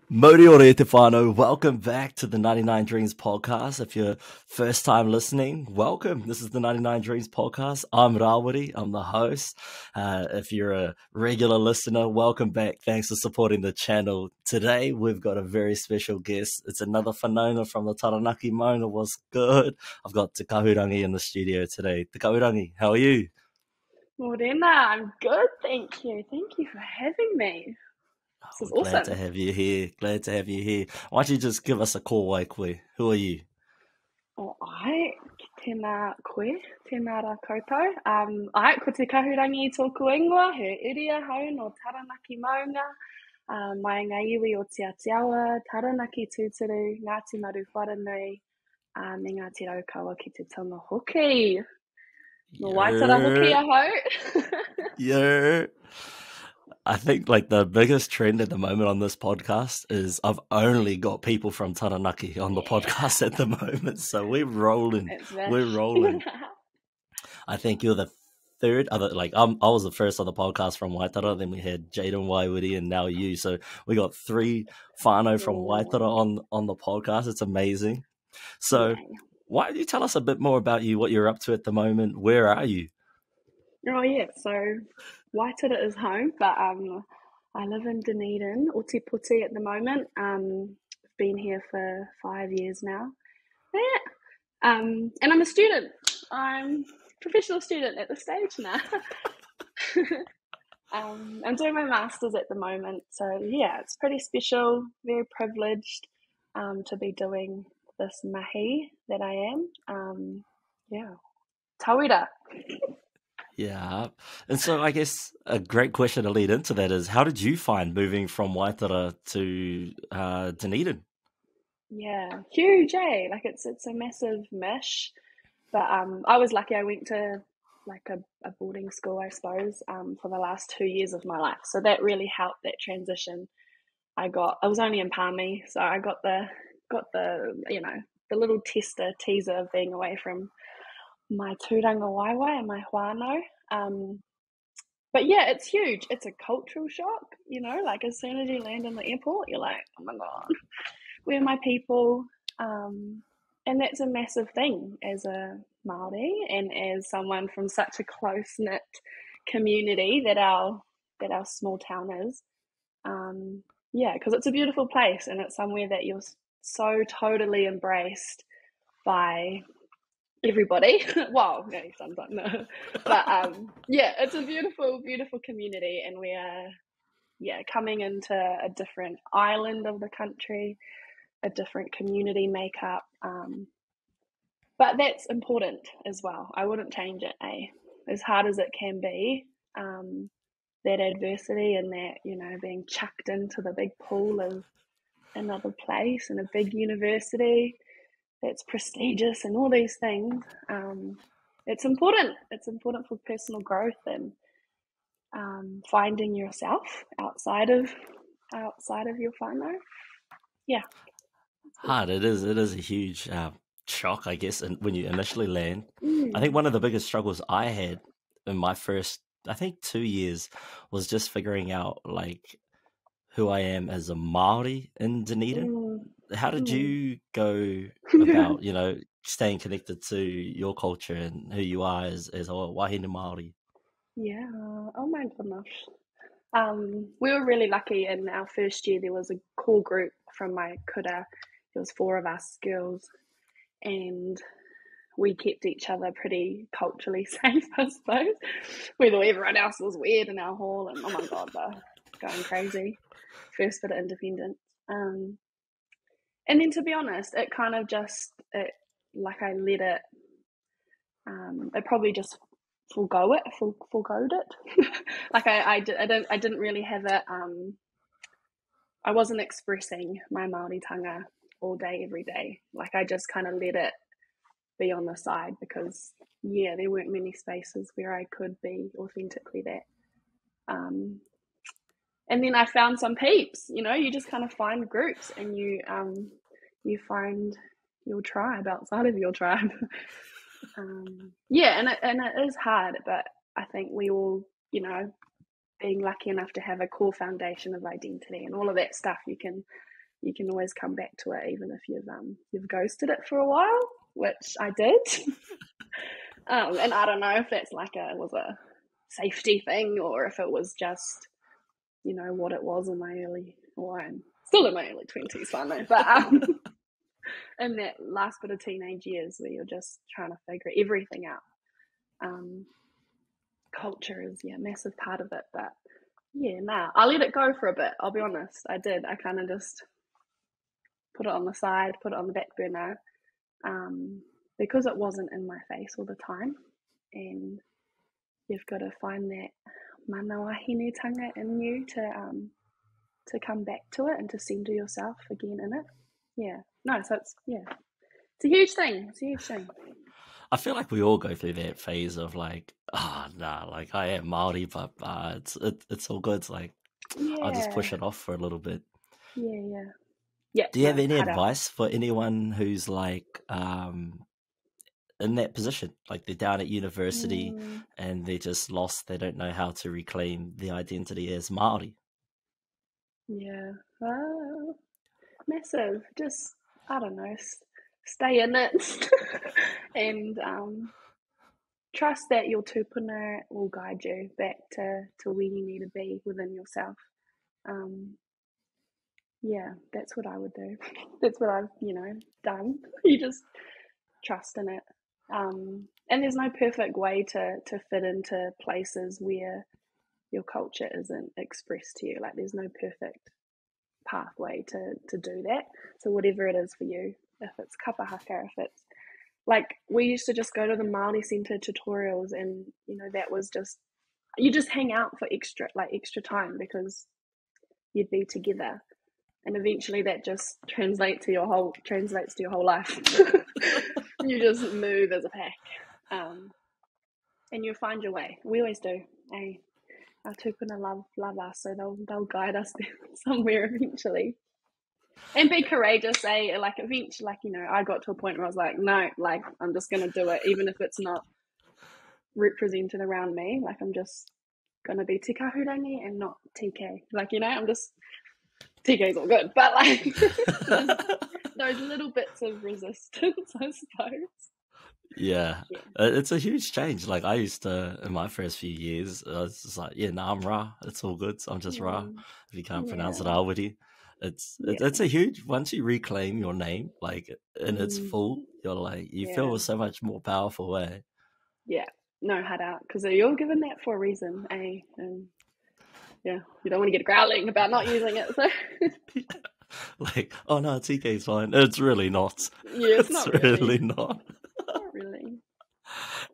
Mōri ore te whānau, welcome back to the 99 Dreams podcast. If you're first time listening, welcome. This is the 99 Dreams podcast. I'm Rawiri, I'm the host. If you're a regular listener, welcome back. Thanks for supporting the channel. Today, we've got a very special guest. It's another whananunga from the Taranaki Maunga. What's good? I've got Te Kahurangi in the studio today. Te Kahurangi, how are you? Morena, I'm good, thank you. Thank you for having me. This is awesome. Glad to have you here. Glad to have you here. Why don't you just give us a call, koe? Who are you? Ai, tēnā koe, tēnā rā koutou. Ai, ko Te Kahurangi tōku ingoa, he iria hau no Taranaki Maunga, mai ngā iwi o Te Atiawa, Taranaki Tūturu, Ngāti Maru Wharanui, me Ngāti Raukawa ki te tonga hoki. No waitara hoki a hau. Yeah. I think like the biggest trend at the moment on this podcast is I've only got people from Taranaki on the podcast at the moment. So we're rolling. We're rolling. I think you're the third other, like I was the first on the podcast from Waitara, then we had Jaden Waiwiri and now you. So we got 3 whānau from Waitara on the podcast. It's amazing. So why don't you tell us a bit more about you, what you're up to at the moment? Where are you? Oh yeah, so Waitara is home, but I live in Dunedin, Oti at the moment. I've been here for 5 years now. Yeah. And I'm a student. I'm a professional student at the stage now. I'm doing my master's at the moment, so yeah, it's pretty special, very privileged to be doing this mahi that I am. Yeah, tauira. Yeah. And so I guess a great question to lead into that is, how did you find moving from Waitara to Dunedin? Yeah, huge, eh? Like it's a massive mish. But I was lucky. I went to like a boarding school, I suppose, for the last 2 years of my life. So that really helped that transition. I was only in Palmy, so I got the the little teaser of being away from my tūranga waiwai and my whānau. But yeah, it's huge. It's a cultural shock, like as soon as you land in the airport, you're like, oh my God, where are my people? And that's a massive thing as a Māori and as someone from such a close-knit community that our small town is. Yeah, because it's a beautiful place and it's somewhere that you're so totally embraced by everybody. Well, no, sometimes no. But yeah, it's a beautiful, beautiful community, and we are coming into a different island of the country, a different community makeup. But that's important as well. I wouldn't change it, as hard as it can be. That adversity and that, being chucked into the big pool of another place and a big university that's prestigious and all these things. It's important. It's important for personal growth and finding yourself outside of your whānau. Yeah. Hard. It is a huge shock, I guess, and when you initially land. I think one of the biggest struggles I had in my first, I think 2 years, was just figuring out like who I am as a Māori in Dunedin. How did you go about, staying connected to your culture and who you are as a wahine Māori? Yeah. Oh my goodness. We were really lucky in our first year. There was a core group from my kura. There was 4 of us girls, and we kept each other pretty culturally safe, I suppose. Whether everyone else was weird in our hall and oh my God, they're going crazy. First bit of independence. And then to be honest, it kind of just I let it. It probably just forgoed it. Like I didn't really have it. I wasn't expressing my Māoritanga all day, every day. Like I just kind of let it be on the side because there weren't many spaces where I could be authentically that. And then I found some peeps. You just kind of find groups and you find your tribe outside of your tribe. And it is hard, but I think we all, being lucky enough to have a core foundation of identity and all of that stuff, you can you can always come back to it, even if you've ghosted it for a while, which I did. And I don't know if that's was a safety thing, or if it was just, what it was in my I'm still in my early 20s, finally, but in that last bit of teenage years where you're just trying to figure everything out. Culture is a massive part of it, but I let it go for a bit. I'll be honest, I did. I kind of just put it on the side, put it on the back burner, because it wasn't in my face all the time, and you've got to find that manawa hinutanga in you to come back to it and to center yourself again in it. So it's a huge thing. It's a huge thing. I feel like we all go through that phase of like, I am Māori, but it's all good. It's like, I'll just push it off for a little bit. Yeah. Do you have any advice for anyone who's like in that position? Like they're down at university and they're just lost. They don't know how to reclaim their identity as Māori. Yeah. Massive. Just, I don't know, stay in it and trust that your tūpuna will guide you back to where you need to be within yourself. That's what I would do. That's what I've, done. You just trust in it. And there's no perfect way to fit into places where your culture isn't expressed to you. Like there's no perfect pathway to do that. So whatever it is for you, if it's kapahaka, if it's like we used to just go to the Māori Centre tutorials, and that was just, you just hang out for extra time because you'd be together, and eventually that just translates to your whole life. You just move as a pack, and you find your way. We always do. Our tūpuna love us, so they'll guide us somewhere eventually. And be courageous, like eventually, I got to a point where I was like, no, like I'm just gonna do it, even if it's not represented around me. Like I'm just gonna be Te Kahurangi and not TK. I'm just, TK's all good, but like those little bits of resistance, I suppose. Yeah, it's a huge change. Like I used to, in my first few years, I was just like, I'm Ra. It's all good. I'm just Ra. If you can't pronounce it, Awiri. It's a huge, once you reclaim your name, like in its full, you're like, you feel so much more powerful way. Yeah, no, head out, because you're given that for a reason, eh? And you don't want to get growling about not using it. So. Like, oh no, TK's fine. It's really not. Yeah, it's not really not. Not really.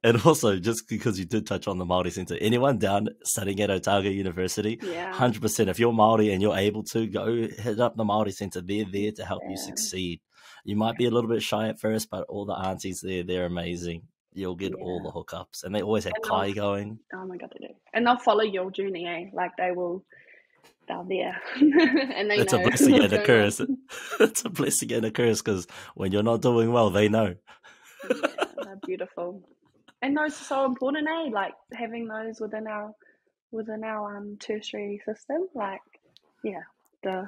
And also, just because you did touch on the Māori Centre, anyone down studying at Otago University, 100%, if you're Māori and you're able to, go hit up the Māori Centre. They're there to help you succeed. You might be a little bit shy at first, but all the aunties there, they're amazing. You'll get all the hookups. And they always have kai going. Oh my God, they do. And they'll follow your journey, eh? Like they're there. And they it's know. A blessing and a curse. It's a blessing and a curse, because when you're not doing well, they know. They're beautiful. And those are so important, eh? Like having those within our tertiary system. Like, duh.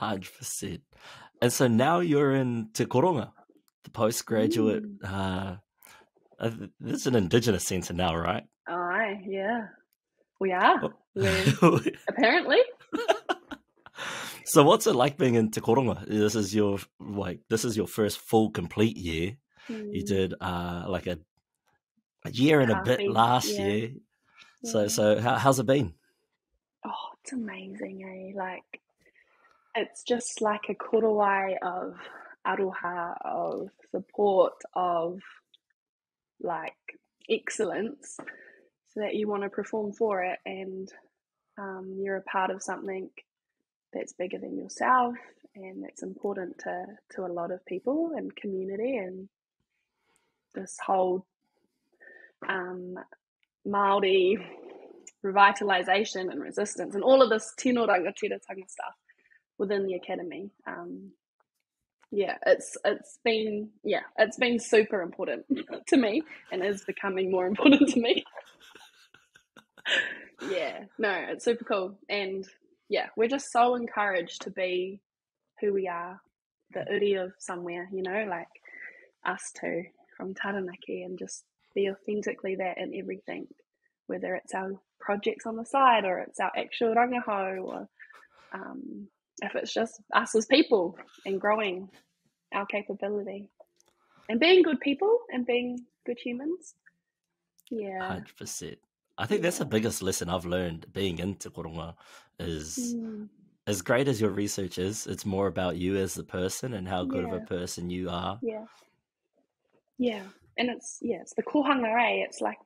100%. And so now you're in Te Koronga, the postgraduate. This is an Indigenous centre now, right? Aye, yeah. We are. Apparently. So what's it like being in Te Koronga? This is your first full complete year. You did like a year and a bit last year. So how's it been? Oh, it's amazing, eh? Like it's just like a korowai of aroha, of support, of like excellence, so that you want to perform for it, and you're a part of something that's bigger than yourself, and that's important to a lot of people and community, and this whole Māori revitalisation and resistance and all of this tino rangatiratanga stuff within the academy. It's been super important to me, and is becoming more important to me. It's super cool, and we're just so encouraged to be who we are, the uri of somewhere, you know, like us two from Taranaki, and just be authentically that in everything, whether it's our projects on the side or it's our actual rangaho, or if it's just us as people and growing our capability and being good people and being good humans. Yeah. 100%. I think that's the biggest lesson I've learned being in Te Kahurangi is as great as your research is, it's more about you as the person and how good of a person you are. Yeah. Yeah. And it's the kohanga, eh? It's like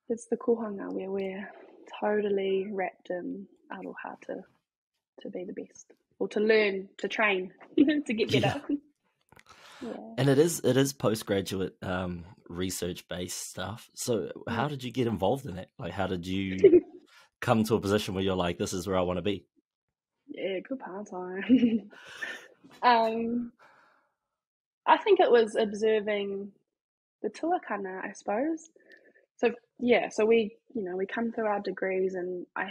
it's the kohanga where we're totally wrapped in aroha to be the best, or to learn, to train, to get better. Yeah. And it is postgraduate research based stuff. So how did you get involved in it? Like, how did you come to a position where you're like, this is where I want to be? Yeah, good part time. I think it was observing the tuakana, I suppose. So we come through our degrees, and I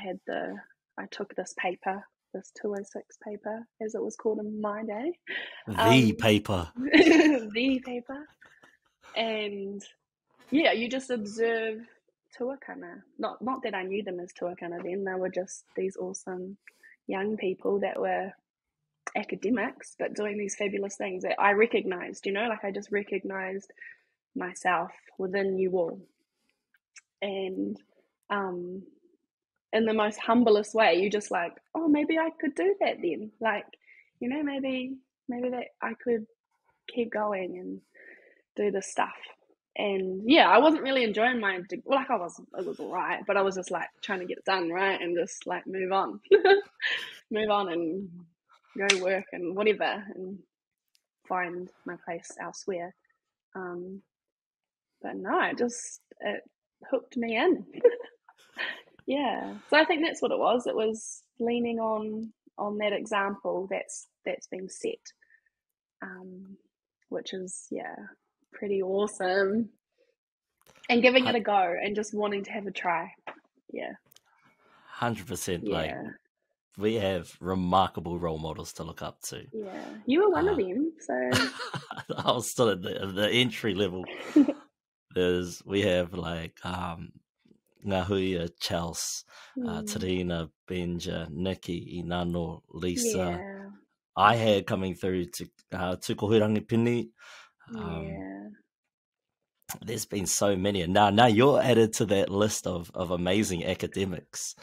took this paper, this 206 paper, as it was called in my day. The paper. The paper. And yeah, you just observe tuakana. Not that I knew them as tuakana then, they were just these awesome young people that were academics, but doing these fabulous things that I recognized, you know, like I just recognized myself within you all. And in the most humblest way, you just like, oh, maybe I could do that then. Like, you know, maybe that I could keep going and do this stuff. And yeah, I wasn't really enjoying my it was all right, but I was just like trying to get it done, right, and just like move on and go work and whatever, and find my place elsewhere. But no, it hooked me in. Yeah, so I think that's what it was. It was leaning on that example that's been set, which is pretty awesome, and giving it a go and just wanting to have a try. 100%. Like, we have remarkable role models to look up to. Yeah, you were one of them. So I was still at the entry level. We have like Ngahuia, Chels, Tarina, Benja, Nikki, Inano, Lisa. Yeah. I had coming through to Te Kahurangi Pini. There's been so many, and now you're added to that list of amazing academics.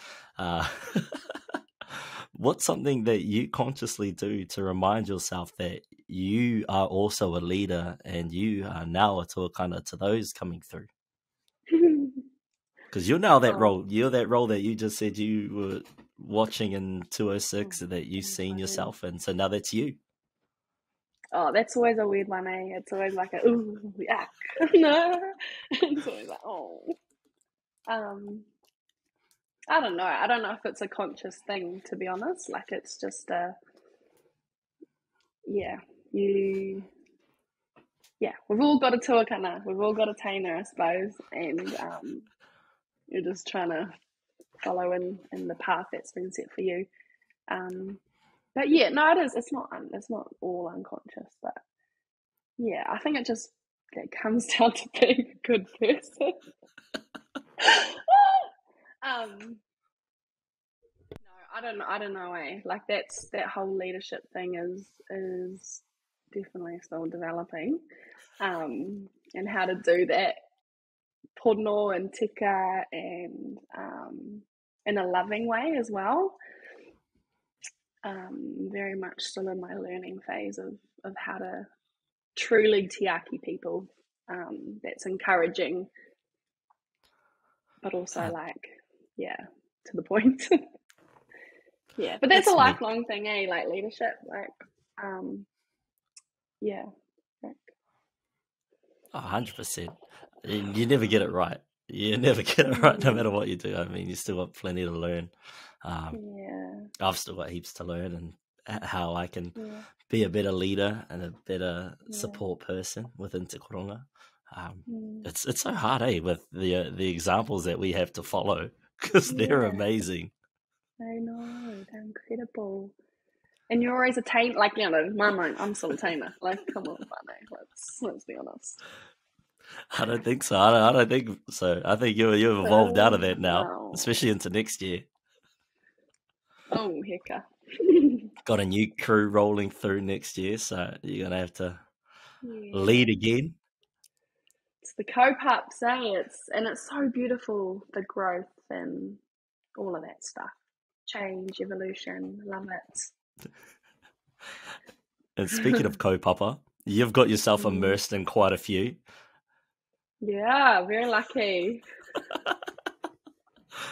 What's something that you consciously do to remind yourself that you are also a leader and you are now a tuakana to those coming through? Because you're now that role. You're that role that you just said you were watching in 206 that you've seen yourself in. So now that's you. Oh, that's always a weird one, eh? It's always like a, ooh, yuck. No. It's always like, oh. I don't know. I don't know if it's a conscious thing, to be honest. Like, it's just we've all got a tuakana. We've all got a tainer, I suppose. And you're just trying to follow in the path that's been set for you. But yeah, no, it is. It's not all unconscious, but yeah, I think it comes down to being a good person. No, I don't know. Like that whole leadership thing is definitely still developing, and how to do that pono and tika and in a loving way as well. Very much still in my learning phase of how to truly tiaki people. That's encouraging, but also to the point. Yeah, but that's a lifelong thing, eh? Like leadership, like 100%. You never get it right. You never get it right, no matter what you do. I mean, you still got plenty to learn. I've still got heaps to learn, and how I can be a better leader and a better support person within Te Kahurangi. It's so hard, with the examples that we have to follow, because they're amazing. I know, they're incredible. And you're always a tamer. Like, I'm still a tamer. Like, come on, whānau. Let's be honest. I don't think so. I don't think so. I think you've evolved out of that now, No. especially into next year. Oh, hecka. Got a new crew rolling through next year, so you're going to have to lead again. It's the co-pups, eh? It's so beautiful, the growth and all of that stuff. Change, evolution, love it. And speaking of kaupapa, you've got yourself immersed in quite a few. Yeah, very lucky.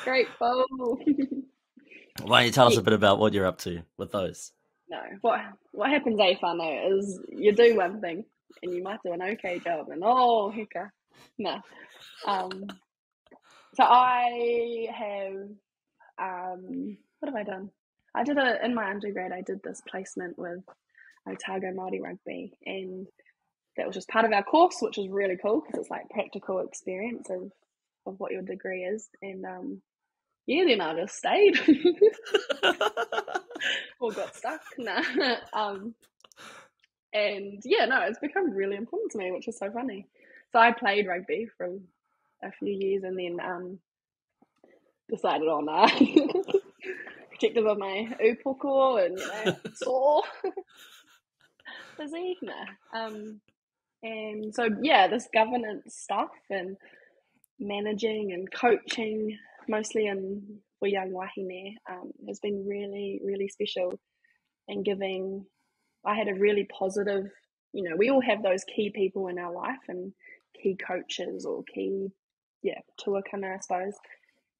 Grateful. Why don't you tell us a bit about what you're up to with those? No, what happens, whānau, is you do one thing and you might do an okay job, and oh, hecka, no. So I have, what have I done? In my undergrad, I did this placement with Otago Māori Rugby, and that was just part of our course, which is really cool because it's like practical experience of what your degree is. And then I just stayed or got stuck. And it's become really important to me, which is so funny. So I played rugby for a few years, and then decided on protective of my upoko and sore busy. And so this governance stuff and managing and coaching, mostly for young wahine, has been really, really special and giving. I had a really positive, we all have those key people in our life and key coaches or key, tuakana, I suppose.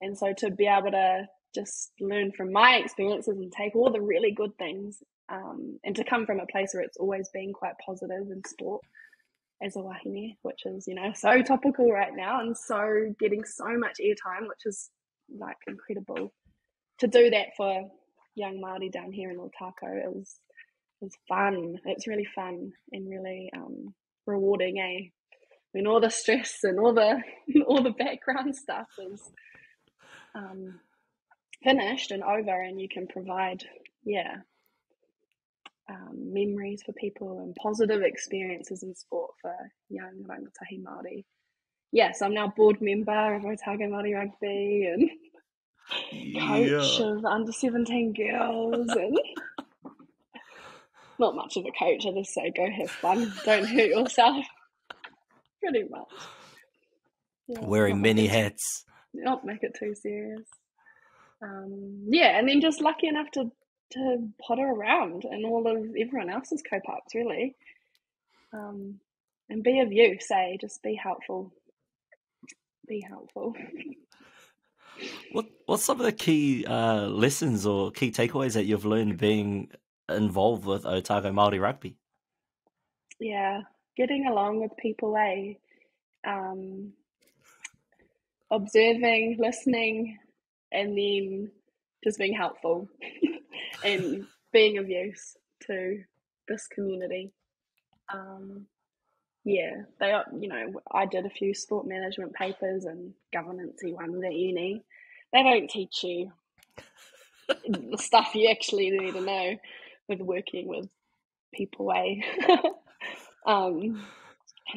And so to be able to just learn from my experiences and take all the really good things, and to come from a place where it's always been quite positive in sport as a wahine, which is, so topical right now and so getting so much airtime, which is like incredible. To do that for young Māori down here in Otako is fun. It's really fun and really rewarding, eh? When all the stress and all the background stuff is finished and over, and you can provide memories for people and positive experiences in sport for young rangatahi Māori. So I'm now board member of Otago Māori Rugby and coach of under 17 girls, and not much of a coach. I just say go have fun, don't hurt yourself. Pretty much. Wearing many hats. Not make it too serious. And then just lucky enough to potter around and all of everyone else's co-pups, really. And be of use, just be helpful. Be helpful. What's some of the key lessons or key takeaways that you've learned being involved with Otago Māori Rugby? Yeah, getting along with people, observing, listening, and then just being helpful and being of use to this community. I did a few sport management papers and governance-y ones at uni. They don't teach you the stuff you actually need to know with working with people, and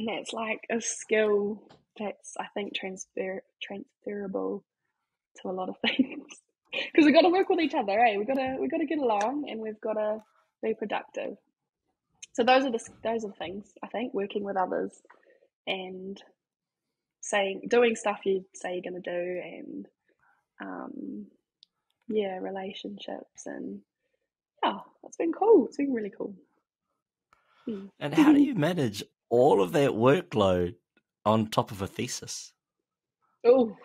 that's like a skill that's, I think, transferable to a lot of things, because we've got to work with each other, we've got to get along, and we've got to be productive. So those are the things, I think, working with others and doing stuff you say you're going to do, and relationships, and it's been cool. It's been really cool. And how do you manage all of that workload on top of a thesis? Oh,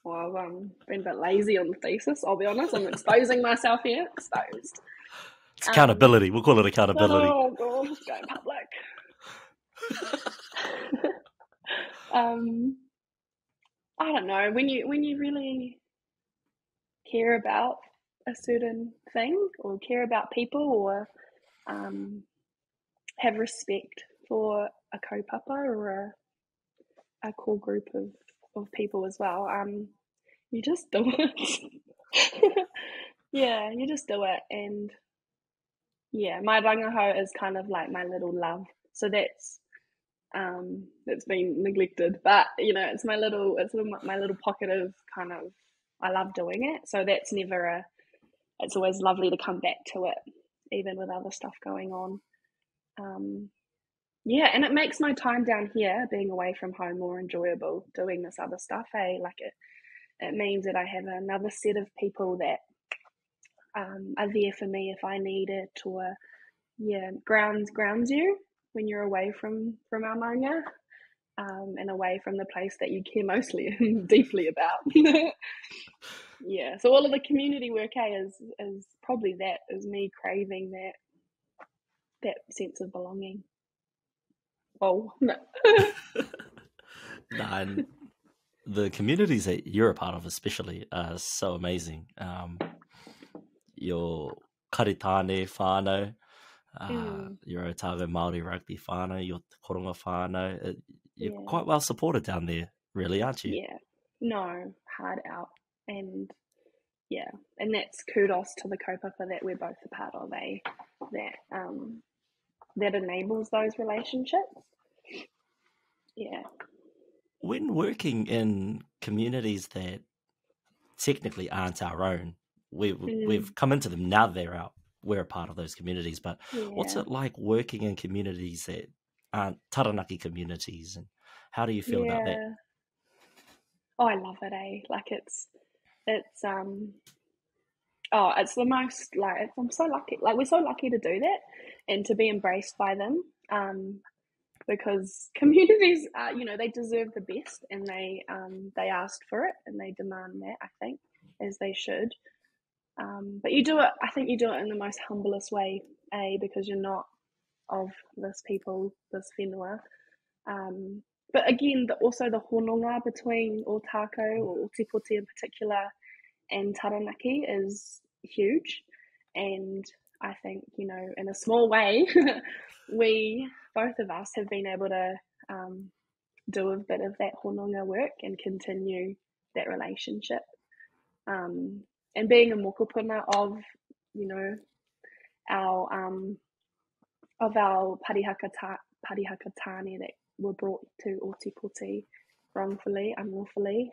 well, I've been a bit lazy on the thesis, I'll be honest. I'm exposing myself here. Exposed. It's accountability. We'll call it accountability. Oh, God, it's going public. I don't know. When you really care about a certain thing, or care about people, or have respect for a kaupapa or a core group of people as well, you just do it. You just do it, and my rangaho is kind of like my little love. So that's been neglected, but it's my little pocket of kind of, I love doing it. So that's never it's always lovely to come back to it, even with other stuff going on. And it makes my time down here, being away from home, more enjoyable doing this other stuff. Like it means that I have another set of people that are there for me if I need it, or grounds you when you're away from our maunga, and away from the place that you care mostly and deeply about. So all of the community work is probably that, is me craving that sense of belonging. Oh no. And the communities that you're a part of especially are so amazing. Your karitane whānau, your Otago Māori rugby whānau, your Te Koronga whānau, you're quite well supported down there, really, aren't you? Yeah, no, hard out. And and that's kudos to the kaupapa that we're both a part of, that enables those relationships. Yeah. When working in communities that technically aren't our own, we've come into them now. We're a part of those communities, but what's it like working in communities that aren't Taranaki communities, and how do you feel about that? Oh, I love it, Like it's the most, like, I'm so lucky. Like, we're so lucky to do that and to be embraced by them. Because communities, they deserve the best, and they asked for it, and they demand that, I think, as they should. But you do it. I think you do it in the most humblest way, because you're not of this people, this whenua. But again, also the hononga between Ōtākau, or Ōtepoti in particular, and Taranaki is huge. And I think, in a small way, we, both of us, have been able to do a bit of that hononga work and continue that relationship. And being a mokopuna of, our parihakatane that were brought to Ōtepoti wrongfully, unlawfully.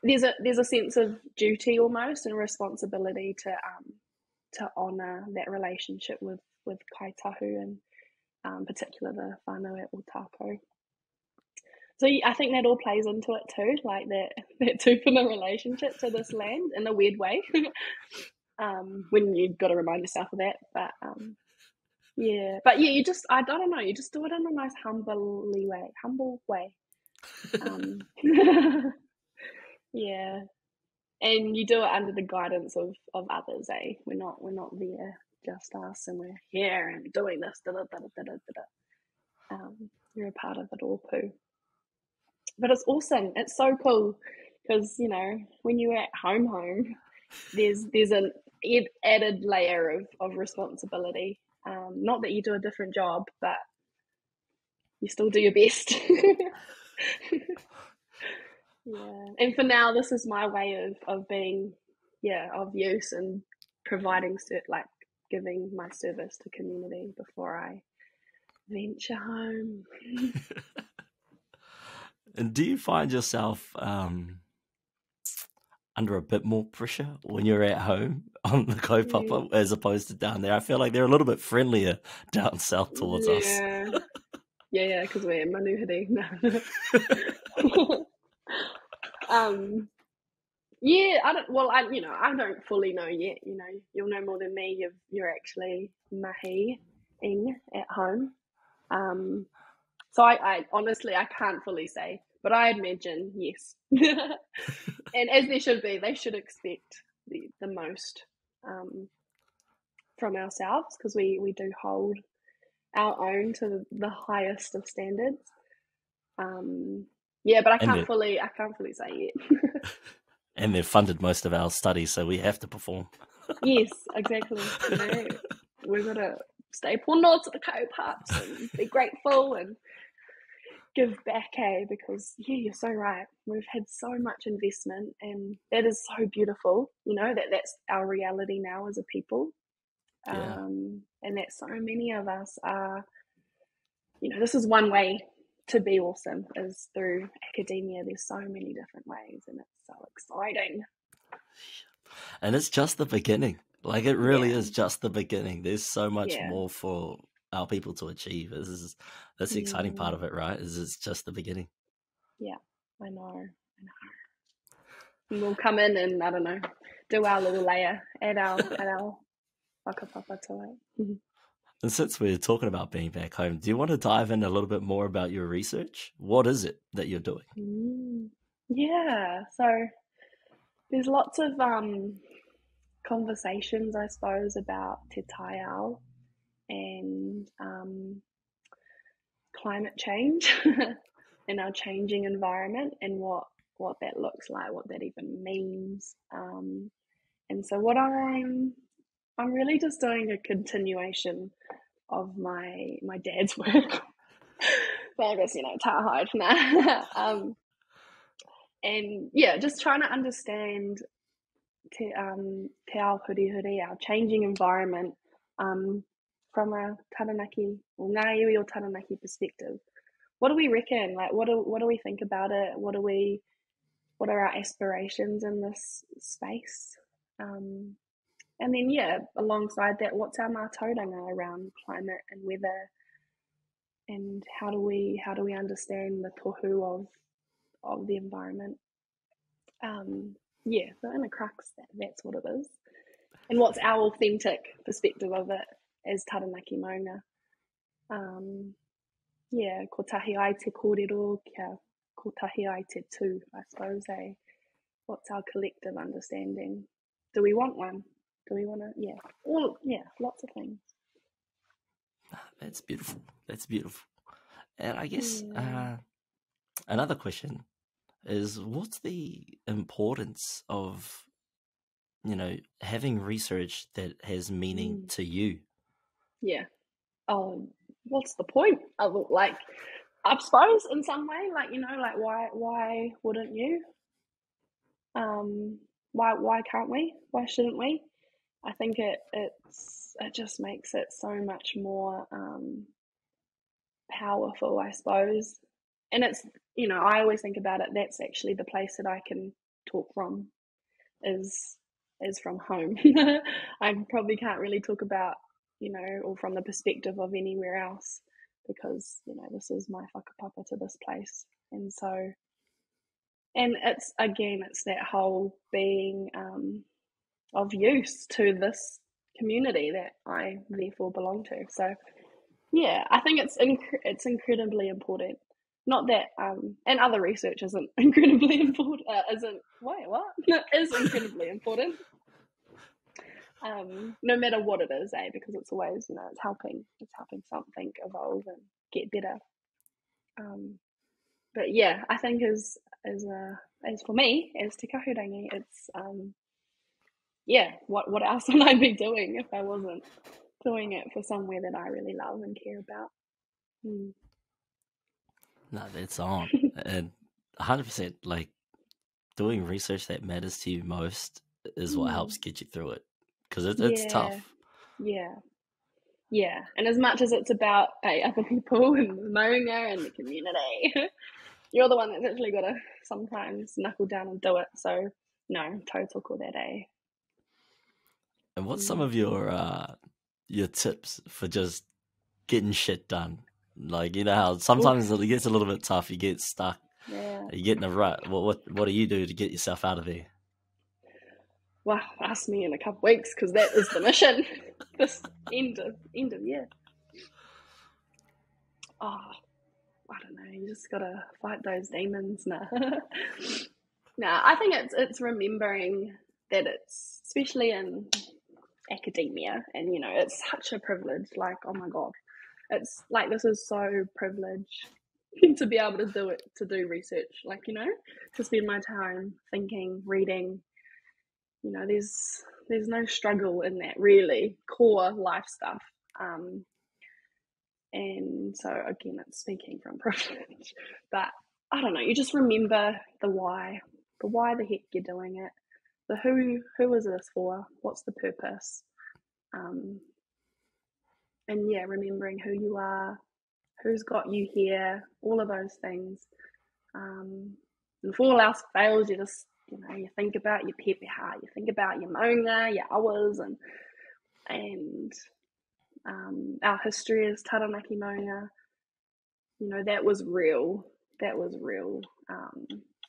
There's a sense of duty almost, and responsibility to honour that relationship with kaitahu, and particularly the whānau at Ōtākau. So I think that all plays into it too, like that tūpuna relationship to this land in a weird way. When you've got to remind yourself of that, but you just, I don't know, you just do it in a nice humble way. And you do it under the guidance of others. We're not there just us, and we're here and doing this. You're a part of it all, poo. But it's awesome. It's so cool because when you're at home, there's an added layer of responsibility. Not that you do a different job, but you still do your best. And for now, this is my way of being, of use and providing, like, giving my service to community before I venture home. And do you find yourself under a bit more pressure when you're at home on the kaupapa as opposed to down there? I feel like they're a little bit friendlier down south towards us. Yeah, because we're manuhiri. I don't fully know yet. You'll know more than me. You're actually mahi-ing at home. So I honestly, I can't fully say, but I imagine yes. And as there should be, they should expect the most from ourselves, because we do hold our own to the highest of standards. But I can't fully say yet. And they've funded most of our studies, so we have to perform. Yes, exactly. We've got to stay pono to the kaupats and be grateful and give back, because you're so right. We've had so much investment, and that is so beautiful. That's our reality now as a people. Yeah. And that so many of us are, this is one way to be awesome, is through academia. There's so many different ways, and it's so exciting. And it's just the beginning. Like, it really is just the beginning. There's so much more for our people to achieve. That's the exciting part of it, right? Is it's just the beginning. Yeah, I know. And we'll come in and, I don't know, do our little layer at our whakapapa to it. And since we're talking about being back home, do you want to dive in a little bit more about your research? What is it that you're doing? Yeah, so there's lots of conversations, I suppose, about te taiao and climate change in our changing environment, and what that looks like, what that even means. And so what I'm really just doing a continuation of my dad's work. But I guess, tā hard. And yeah, just trying to understand te ao huri, our changing environment, from a taranaki, or ngā iwi o taranaki perspective. What do we reckon? Like, what do we think about it? What are our aspirations in this space? And then, alongside that, what's our mātauranga around climate and weather, and how do we understand the tohu of the environment? So in a crux, that's what it is. And what's our authentic perspective of it as taranaki maunga? Ko tahi ai te kōrero, ko tahi ai te tū, I suppose, eh? What's our collective understanding? Do we want one? Do we want to, lots of things. That's beautiful. That's beautiful. And I guess another question is, what's the importance of, having research that has meaning to you? Yeah. Oh, what's the point of it? Like, I suppose in some way, like, like why wouldn't you? Why can't we? Why shouldn't we? I think it just makes it so much more powerful, I suppose. And it's, I always think about it, that's actually the place that I can talk from, is from home. I probably can't really talk about, or from the perspective of anywhere else, because, this is my whakapapa to this place. And so, and it's that whole being of use to this community that I therefore belong to. So yeah, I think it's incredibly important. Not that and other research isn't incredibly important. Is incredibly important. No matter what it is, because it's always, it's helping something evolve and get better. But yeah, I think as for me, as Te Kahurangi, it's what else would I be doing if I wasn't doing it for somewhere that I really love and care about? No, that's on. And 100%, like, doing research that matters to you most is what helps get you through it, because it's tough. Yeah, and as much as it's about other people and the maunga and the community, you're the one that's actually got to sometimes knuckle down and do it. So no, tautoko that, And what's some of your tips for just getting shit done? Like, how sometimes it gets a little bit tough, you get stuck, you get in a rut. What do you do to get yourself out of there? Well, ask me in a couple of weeks, because that is the mission. This end of year. Oh, I don't know. You just gotta fight those demons. Nah, I think it's remembering that it's, especially in academia, and it's such a privilege. Like, oh my god, it's like, this is so privileged to be able to do it, to do research. Like, to spend my time thinking, reading. There's no struggle in that, really, core life stuff. And so again, it's speaking from privilege, but I don't know, you just remember the why the heck you're doing it, the who is this for, what's the purpose, yeah, remembering who you are, who's got you here, all of those things. And if all else fails, you just, you think about your pepeha, you think about your maunga, your hours, and our history as Taranaki maunga. That was real. That was real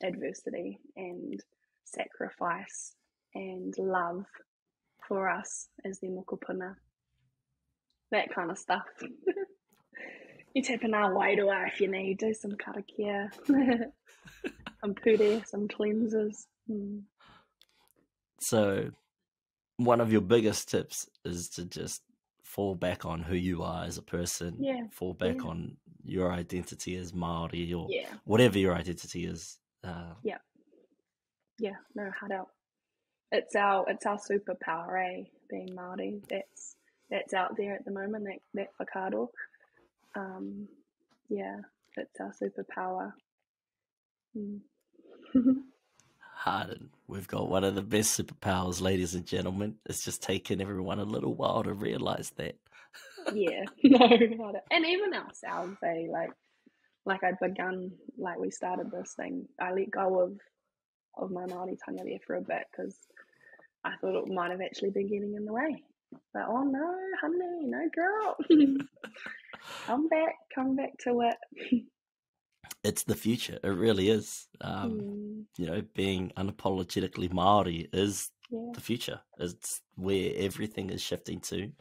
adversity and sacrifice and love for us as the mokopuna. That kind of stuff. You tap in our wairoa if you need, do some karakia, some pure, some cleansers. So one of your biggest tips is to just fall back on who you are as a person, fall back on your identity as Māori or whatever your identity is. Yeah, no, hard out. It's our superpower, eh? Being Māori, that's out there at the moment. That whakaaro. It's our superpower. Harden, we've got one of the best superpowers, ladies and gentlemen. It's just taken everyone a little while to realise that. Yeah, no, and even ourselves, eh? Like I'd begun, like we started this thing. I let go of my Māori tanga there for a bit because I thought it might have actually been getting in the way. But oh no, honey, no girl, come back to it. It's the future. It really is. Being unapologetically Māori is the future. It's where everything is shifting to.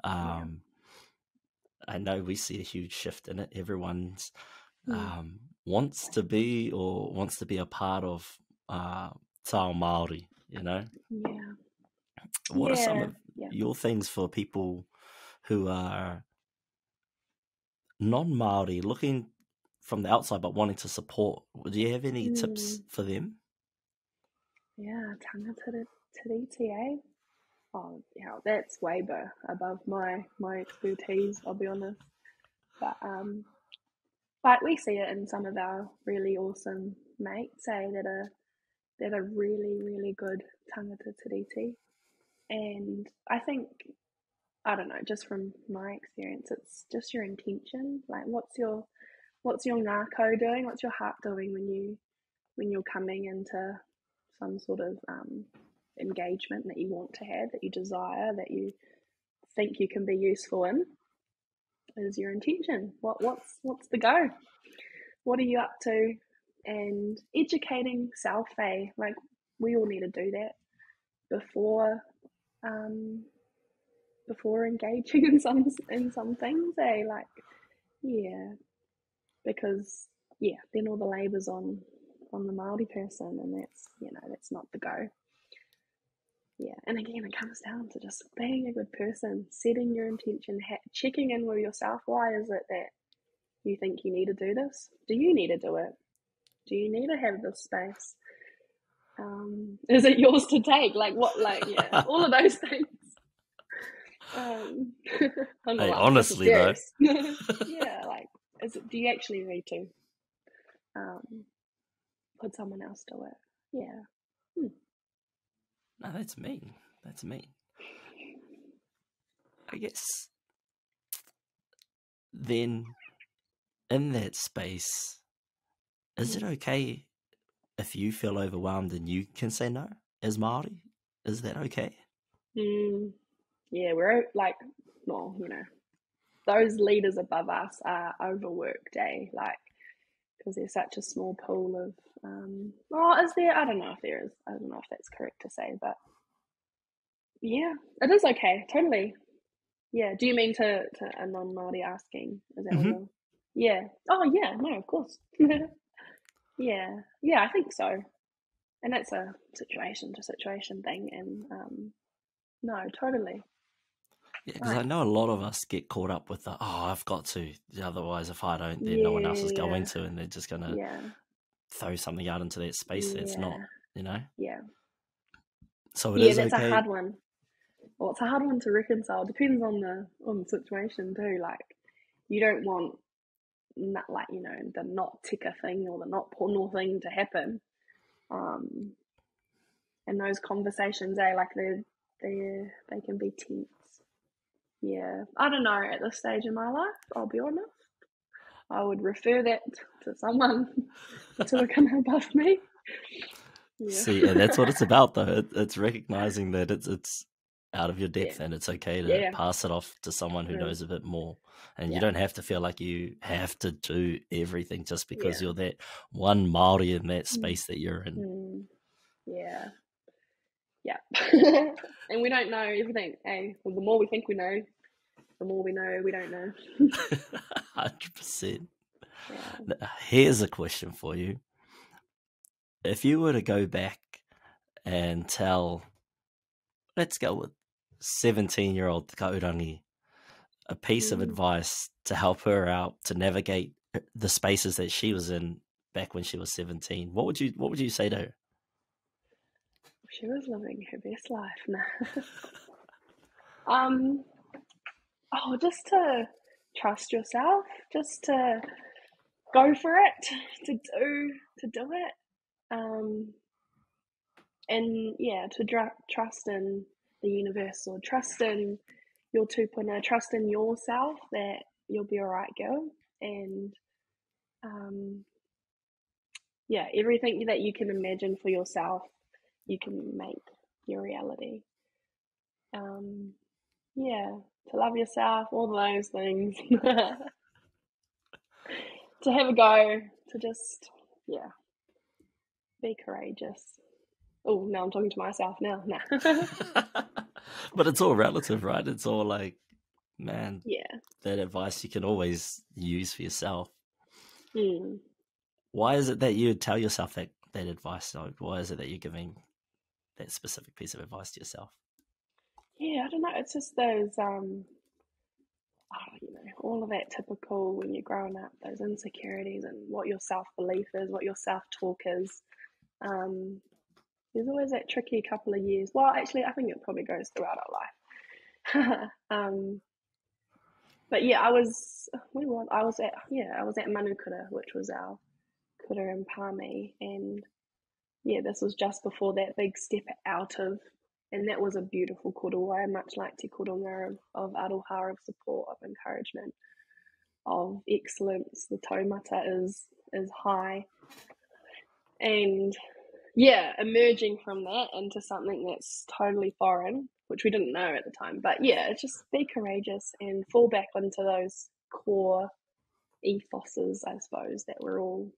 I know we see a huge shift in it. Everyone's wants to be a part of Tāo Māori, Yeah. What are some of your things for people who are non-Māori, looking from the outside but wanting to support? Do you have any tips for them? Yeah, tangata tiriti, eh? Oh, yeah, that's way above my expertise, I'll be honest. But like we see it in some of our really awesome mates, eh, that are really, really good tangata tiriti. And I think, I don't know, just from my experience, it's just your intention. Like, what's your ngako doing? What's your heart doing when you're coming into some sort of engagement that you want to have, that you desire, that you think you can be useful in? Is your intention? What's the go? What are you up to? And educating self, eh? Like, we all need to do that before engaging in some things, eh? Like, because then all the labour's on the Māori person, and that's not the go. And again, it comes down to just being a good person, setting your intention, checking in with yourself. Why is it that you think you need to do this? Do you need to do it? Do you need to have this space? Is it yours to take? All of those things. Hey, honestly though, do you actually need to put someone else to it? No, that's mean. That's mean. I guess then in that space, is it okay if you feel overwhelmed and you can say no as Māori? Is that okay? Yeah, we're like, well, those leaders above us are overworked, eh? Like, because there's such a small pool of, is there? I don't know if there is. I don't know if that's correct to say, but yeah, it is okay. Totally. Yeah. Do you mean to a non-Māori asking? Is that what you're... Yeah. Oh, yeah. No, of course. Yeah. Yeah, I think so. And it's a situation to situation thing. And no, totally. Yeah, because I know a lot of us get caught up with I've got to. Otherwise, if I don't, then no one else is going to, and they're just going to throw something out into that space that's not, Yeah. So it is that's okay. a hard one. Well, it's a hard one to reconcile. Depends on the situation too. Like, you don't want the not tika thing or the not pono thing to happen. And those conversations, like they can be tense. Yeah, I don't know at this stage in my life, I'll be honest. I would refer that to someone to come above me. Yeah. See, and that's what it's about, though. It's recognizing that it's out of your depth, Yeah. and it's okay to Yeah. pass it off to someone who knows a bit more. And you Yeah. don't have to feel like you have to do everything just because Yeah. you're that one Māori in that space that you're in. Yeah. Yeah. And we don't know everything, eh? Well, the more we think we know, the more we know we don't know. 100%. Yeah. Here's a question for you. If you were to go back and tell, let's go with 17-year-old Te Kahurangi, a piece of advice to help her out to navigate the spaces that she was in back when she was 17, what would you say to her? She was living her best life now. Just to trust yourself, just to go for it, to do it, and yeah, to trust in the universe, or trust in your tūpuna, trust in yourself that you'll be all right, girl, and yeah, everything that you can imagine for yourself, you can make your reality. Yeah, to love yourself, all those things. To have a go, to just, yeah, be courageous. Oh, now I'm talking to myself now. Nah. But it's all relative, right? It's all like, man, Yeah. that advice you can always use for yourself. Mm. Why is it that you tell yourself that advice? Why is it that you're giving that specific piece of advice to yourself? Yeah, I don't know. It's just those, all of that typical when you're growing up, those insecurities and what your self-belief is, what your self-talk is. There's always that tricky couple of years. Well, actually, I think it probably goes throughout our life. But yeah, I was at Manukura, which was our kura in Pāmi, and yeah, this was just before that big step out of, and that was a beautiful korowai, much like Te Kahurangi of aroha, of support, of encouragement, of excellence. The taumata is high, and yeah, emerging from that into something that's totally foreign, which we didn't know at the time. But yeah, just be courageous and fall back into those core ethoses, I suppose, that we're all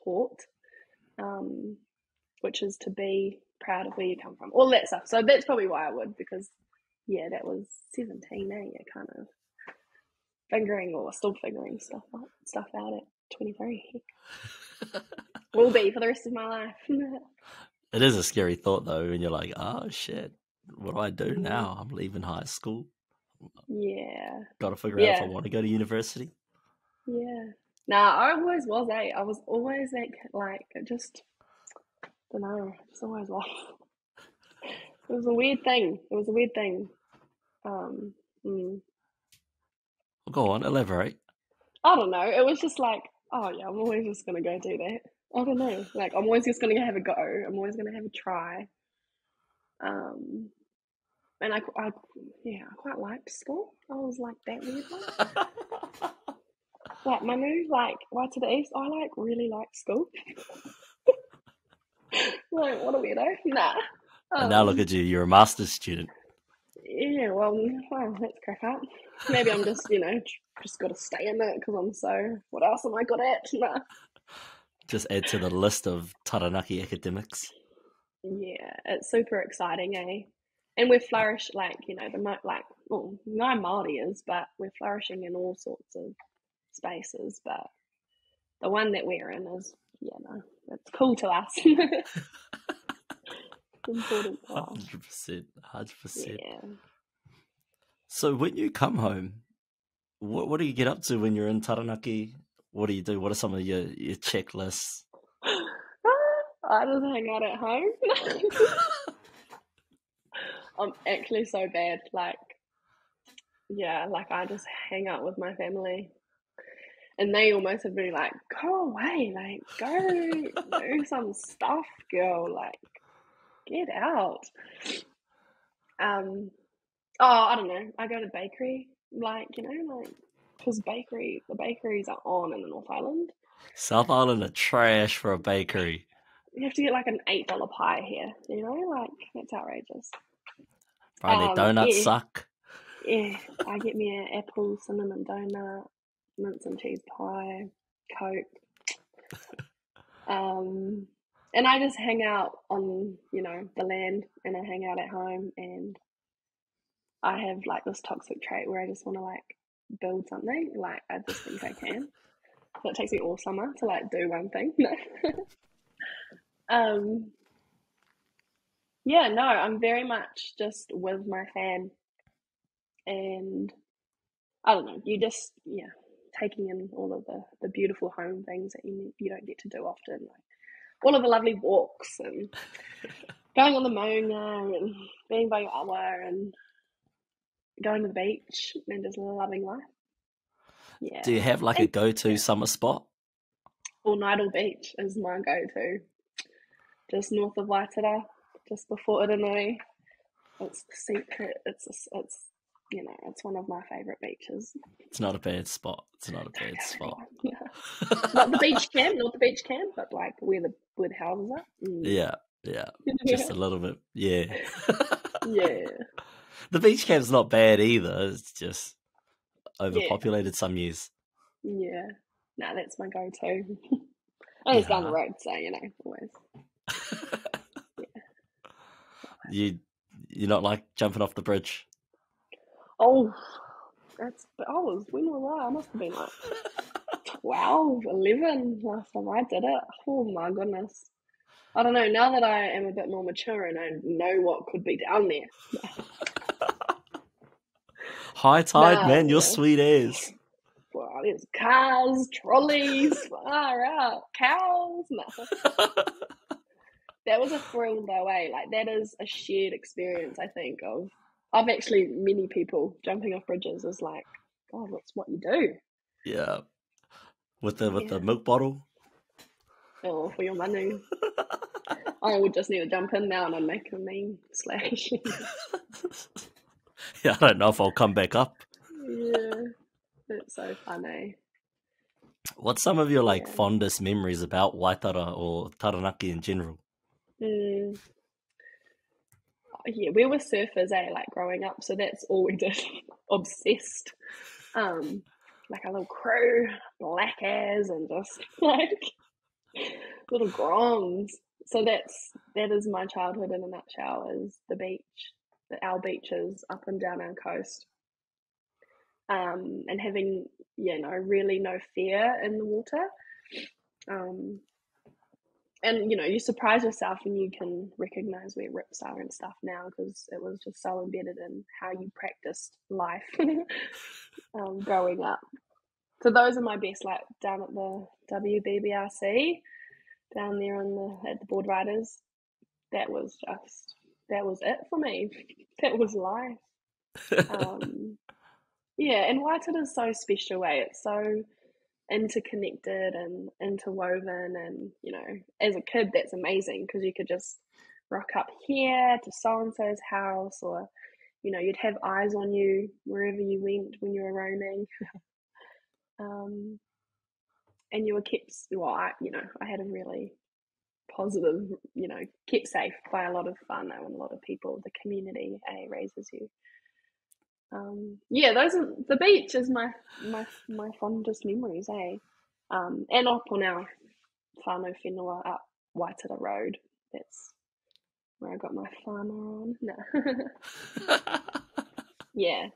taught, which is to be proud of where you come from, all that stuff. So that's probably why I would, because yeah, that was 17, you're kind of still figuring stuff out at 23. Will be for the rest of my life. It is a scary thought, though, when you're like, oh shit, what do I do now? I'm leaving high school. Yeah. Got to figure out if I want to go to university. Yeah. Nah, I always was, I was always that, like, just, don't know, it's always was. It was a weird thing. Go on, elaborate. I don't know. It was just like, oh yeah, I'm always just gonna go do that. I don't know. Like, I'm always just gonna have a go. I'm always gonna have a try. And I quite liked school. I was like that weird one. Like Manu, like right to the east, I really liked school. Like, what a weirdo. Nah. And now look at you, you're a master's student. Yeah, well, let's crack up. Maybe I'm just, just got to stay in it because I'm so, what else am I good at? Nah. Just add to the list of Taranaki academics. Yeah, it's super exciting, eh? And we're flourish, no Māori is, but we're flourishing in all sorts of spaces. But the one that we're in is, it's cool to us. Important to us. 100%. Yeah. So when you come home, what do you get up to when you're in Taranaki? What do you do? What are some of your checklists? I just hang out at home. I'm actually so bad. I just hang out with my family. And they almost have been like, go away, like, go do some stuff, girl, like, get out. I don't know. I go to bakery, like, because the bakeries are on in the North Island. South Island are trash for a bakery. You have to get like an $8 pie here, like that's outrageous. Bro, their donuts suck. Yeah, I get me an apple cinnamon donut, mince and cheese pie, Coke. And I just hang out on, the land, and I hang out at home, and I have like this toxic trait where I just want to like build something. Like I just think I can. So it takes me all summer to like do one thing. Yeah, no, I'm very much just with my fam, and I don't know, you just taking in all of the beautiful home things that you don't get to do often, like all of the lovely walks and going on the maunga and being by your awa and going to the beach and just loving life. Yeah. Do you have like a go-to summer spot? Nidal Beach is my go-to. Just north of Waitara, just before Itanui. It's the secret. It's one of my favourite beaches. It's not a bad spot. Not the beach camp, but like where the houses are. Yeah. Just a little bit. Yeah. Yeah. The beach camp's not bad either. It's just overpopulated some years. Yeah. No, that's my go-to. And it's down the road, so always. Yeah. You're not like jumping off the bridge? Oh, when was I? I must have been like 12, 11 last time I did it. Oh my goodness. I don't know, now that I am a bit more mature and I know what could be down there. High tide, man, you're sweet as. Well, there's cars, trolleys, far out, cows. No. That was a thrill though, eh? Like that is a shared experience, I think, of actually many people jumping off bridges is like, God, that's what you do. Yeah. With the milk bottle. Oh, for your money. I would just need to jump in now and I'd make a mean slash. Yeah, I don't know if I'll come back up. Yeah. It's so funny. What's some of your fondest memories about Waitara or Taranaki in general? Yeah, we were surfers, like growing up, so that's all we did. Obsessed. Like a little crew, black as, and just like little groms. So that is my childhood in a nutshell, is the beach, our beaches up and down our coast. And having, really no fear in the water. And, you surprise yourself when you can recognize where rips are and stuff now, because it was just so embedded in how you practiced life growing up. So those are my best, like down at the WBBRC, down there at the board riders. That was it for me. That was life. Yeah, and Waitara is so special, it's so interconnected and interwoven, and as a kid that's amazing because you could just rock up here to so-and-so's house, or you'd have eyes on you wherever you went when you were roaming. And you were kept, I had a really positive, kept safe by a lot of whānau and a lot of people. The community raises you. Those are the beach is my fondest memories, and up on our whānau whenua up Waitara Road. That's where I got my whānau on. No. Yeah,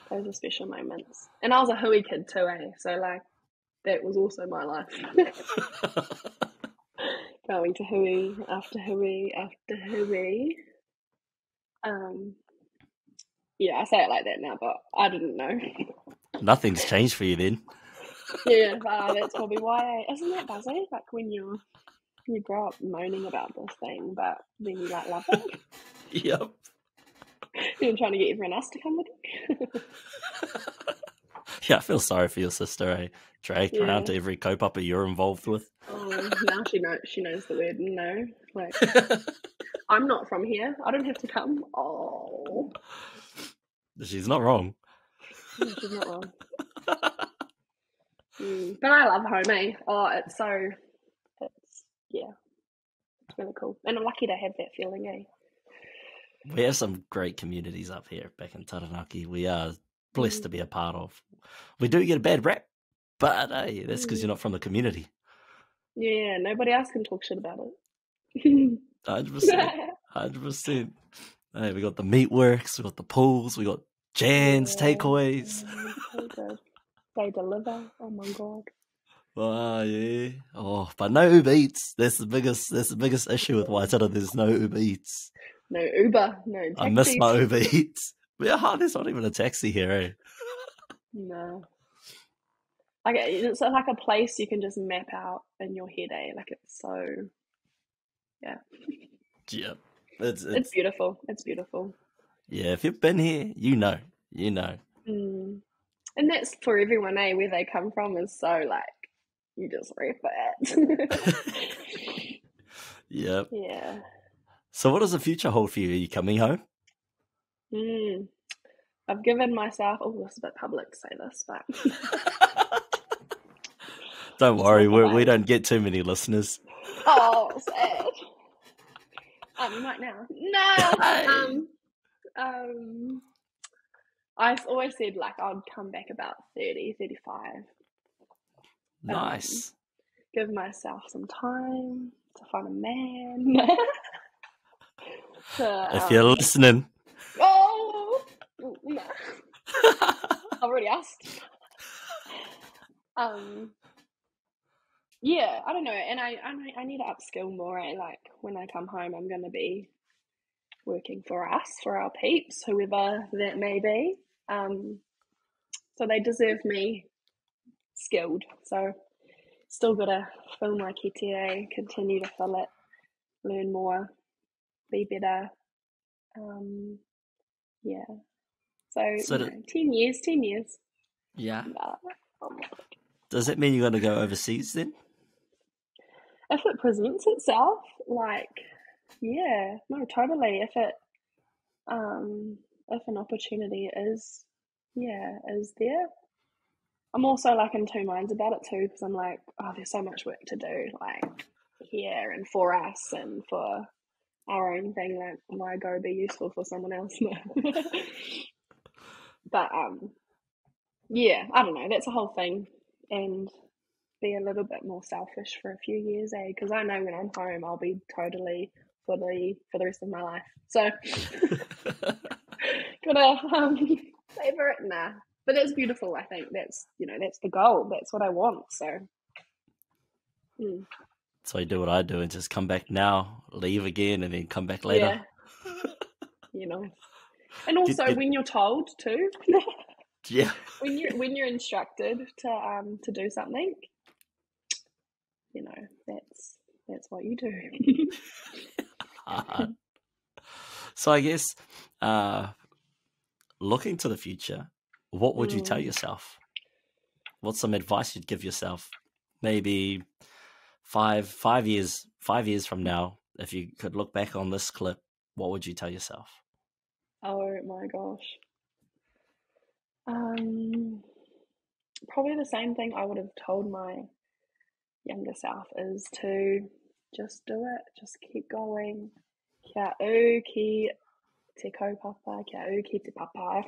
those are special moments. And I was a hui kid too, so like that was also my life. Going to hui after hui after hui. Yeah, I say it like that now, but I didn't know. Nothing's changed for you then. Yeah, that's probably why. Isn't that buzzy? Like when you grow up moaning about this thing, but then you like love it. Yep. You're trying to get everyone else to come with you. Yeah, I feel sorry for your sister, Dragged around to every kaupapa you're involved with. Oh, now she knows the word no. Like, I'm not from here. I don't have to come. Oh. She's not wrong. No, she's not wrong. But I love home, eh? Oh, it's really cool. And I'm lucky to have that feeling, eh? We have some great communities up here back in Taranaki. We are blessed to be a part of. We do get a bad rap, but hey, that's because you're not from the community. Yeah, nobody else can talk shit about it. 100%. 100%. Hey, we got the meatworks, we got the pools, we got Jan's takeaways. So good. They deliver. Oh my god. Oh yeah. Oh, but no Uber Eats. That's the biggest issue with Waitara. There's no Uber Eats. No Uber, no taxis. I miss my Uber Eats. Yeah, there's not even a taxi here, eh? No. Like it's like a place you can just map out in your head, eh? Like it's so, yeah. Yeah. It's beautiful. It's beautiful. Yeah, if you've been here, you know. And that's for everyone, eh? Where they come from is so like, you just rep it. Yep. Yeah. So what does the future hold for you? Are you coming home? I've given myself, it's a bit public to say this, but don't worry, we don't get too many listeners. Oh, sad. You might now. No. I've always said like I'd come back about 30, 35. Nice. Give myself some time to find a man. If you're listening. Oh, no. I've already asked. Yeah, I don't know, and I need to upskill more. Like when I come home, I'm going to be working for us, for our peeps, whoever that may be. So they deserve me skilled. So still got to fill my kete, continue to fill it, learn more, be better. Yeah. So 10 years. Yeah. Oh my God. Does that mean you're going to go overseas then? If it presents itself, like, yeah, no, totally. If an opportunity is there. I'm also like in two minds about it too, because I'm like, there's so much work to do, like here and for us and for our own thing. Like, why go be useful for someone else? But yeah, I don't know. That's a whole thing, and be a little bit more selfish for a few years, eh? Because I know when I'm home, I'll be totally for the rest of my life. So gotta savor it. Nah, but that's beautiful. I think that's the goal. That's what I want. So. So I do what I do and just come back now, leave again, and then come back later. Yeah. And also when you're told to. Yeah. When you're instructed to do something, that's what you do. So I guess looking to the future, what would you tell yourself? What's some advice you'd give yourself? Maybe five years from now, if you could look back on this clip, what would you tell yourself? Oh my gosh. Probably the same thing I would have told my younger self is to just do it, just keep going. Kia au ki te kaupapa, kia au ki te papa.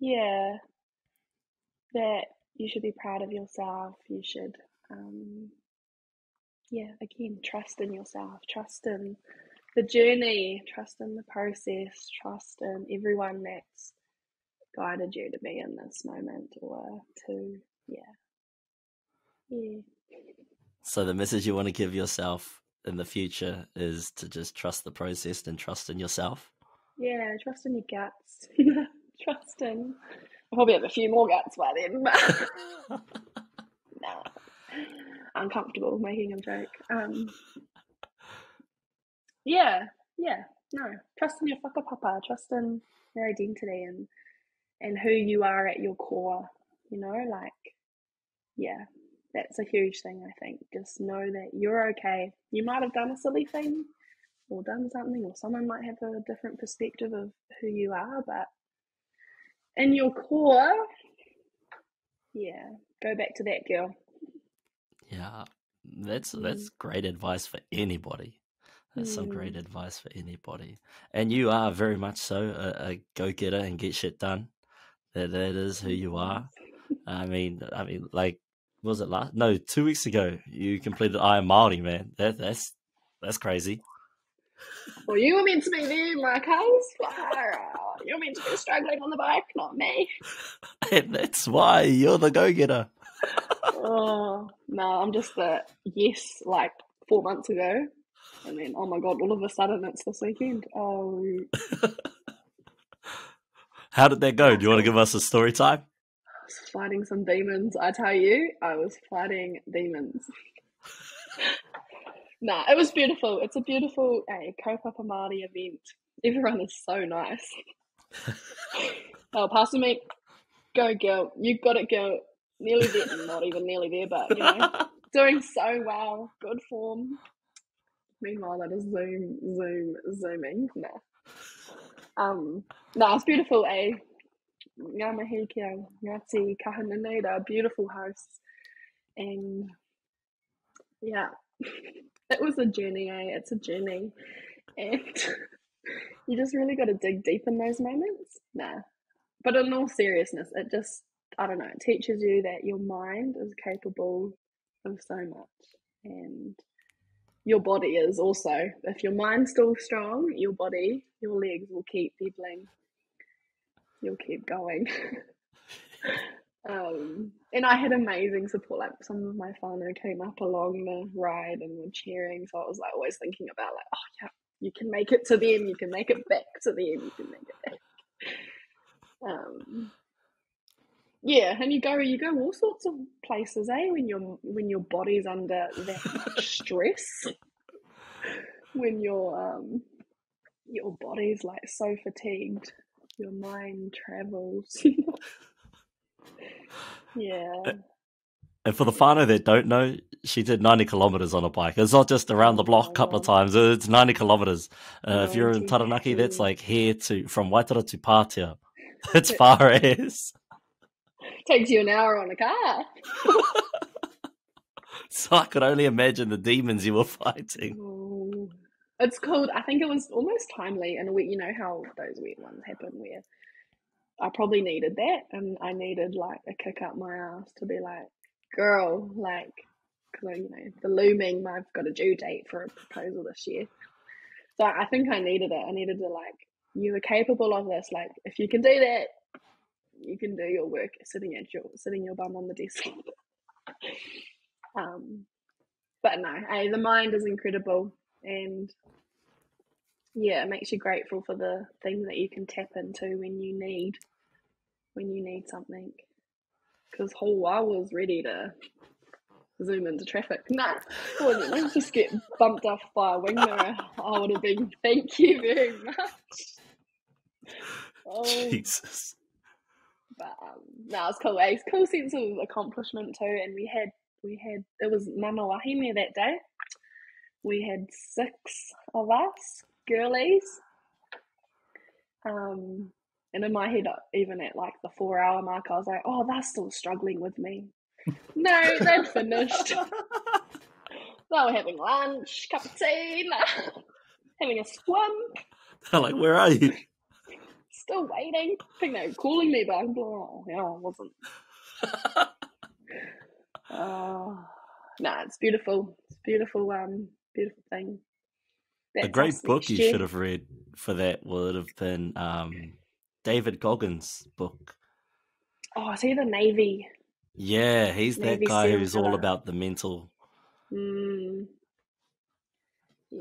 Yeah, that you should be proud of yourself. You should, again, trust in yourself, trust in the journey, trust in the process, trust in everyone that's guided you to be in this moment or to, yeah. So the message you want to give yourself in the future is to just trust the process and trust in yourself? Yeah, trust in your guts. Trust in... I'll probably have a few more guts by then, but... No. Uncomfortable making a joke. No. Trust in your whakapapa. Trust in your identity and who you are at your core. That's a huge thing, I think. Just know that you're okay. You might have done a silly thing, or done something, or someone might have a different perspective of who you are, but in your core, yeah, go back to that girl. Yeah, that's great advice for anybody. That's some great advice for anybody. And you are very much so a go-getter and get shit done. That is who you are. I mean, like, was it 2 weeks ago you completed I Am Māori, man. That's crazy. Well, you were meant to be there, Marcos. You're meant to be struggling on the bike, not me. And that's why you're the go-getter. Oh, no, I'm just the yes, like 4 months ago. And then, oh my God, all of a sudden it's this weekend. Oh. How did that go? Do you want to give us a story time? I was fighting some demons. I tell you, I was fighting demons. Nah, it was beautiful. It's a beautiful kaupapa Māori event. Everyone is so nice. Oh, Pastor me, go girl. You got it, girl. Nearly there. Not even nearly there, but, you know, doing so well. Good form. Meanwhile, that is zooming. No, it's beautiful, eh? Ngā mihi kia Ngāti Kahungunu, they're beautiful hosts. And, yeah, it was a journey, eh? It's a journey. And you just really got to dig deep in those moments. Nah. But in all seriousness, it just, I don't know, it teaches you that your mind is capable of so much. And your body is also. If your mind's still strong, your body, your legs will keep pedaling. You'll keep going. And I had amazing support. Like, some of my whānau came up along the ride and were cheering. So I was like always thinking about, like, oh yeah, you can make it to them. You can make it back to them. You can make it back. Yeah, and you go all sorts of places, eh? When your body's under that much stress, when your body's like so fatigued, your mind travels. Yeah. And for the whānau that don't know, she did 90 kilometres on a bike. It's not just around the block a couple of times. It's 90 kilometres. If you're in Taranaki, that's like from Waitara to Pātea. It's far as. Takes you an hour on a car. So I could only imagine the demons you were fighting. Oh. It's called, I think it was almost timely, and you know how those weird ones happen where I probably needed that, and I needed like a kick up my ass to be like, girl, like, because, you know, the looming, I've got a due date for a proposal this year. So I think I needed it. I needed to, like, you are capable of this. Like, if you can do that, you can do your work sitting your bum on the desk. But no, the mind is incredible, and yeah, it makes you grateful for the things that you can tap into when you need something. Because I was ready to zoom into traffic. Nah, wouldn't just get bumped off by a wing mirror. I would have been, thank you very much. Oh, Jesus. But no, it's cool. It's cool sense of accomplishment too. And we had it was Mama Wahine that day. We had 6 of us girlies. And in my head, even at like the 4-hour mark, I was like, oh, they're still struggling with me. No, they'd finished. They were having lunch, cup of tea, having a swim. They're like, where are you? Still waiting. I think they were calling me, but I'm like, oh, yeah, I wasn't. No, it's beautiful. It's beautiful, beautiful thing. A great book you should have read for that would have been David Goggins' book. Oh, is he the Navy? Yeah, he's Navy that guy who's all about the mental. Yeah,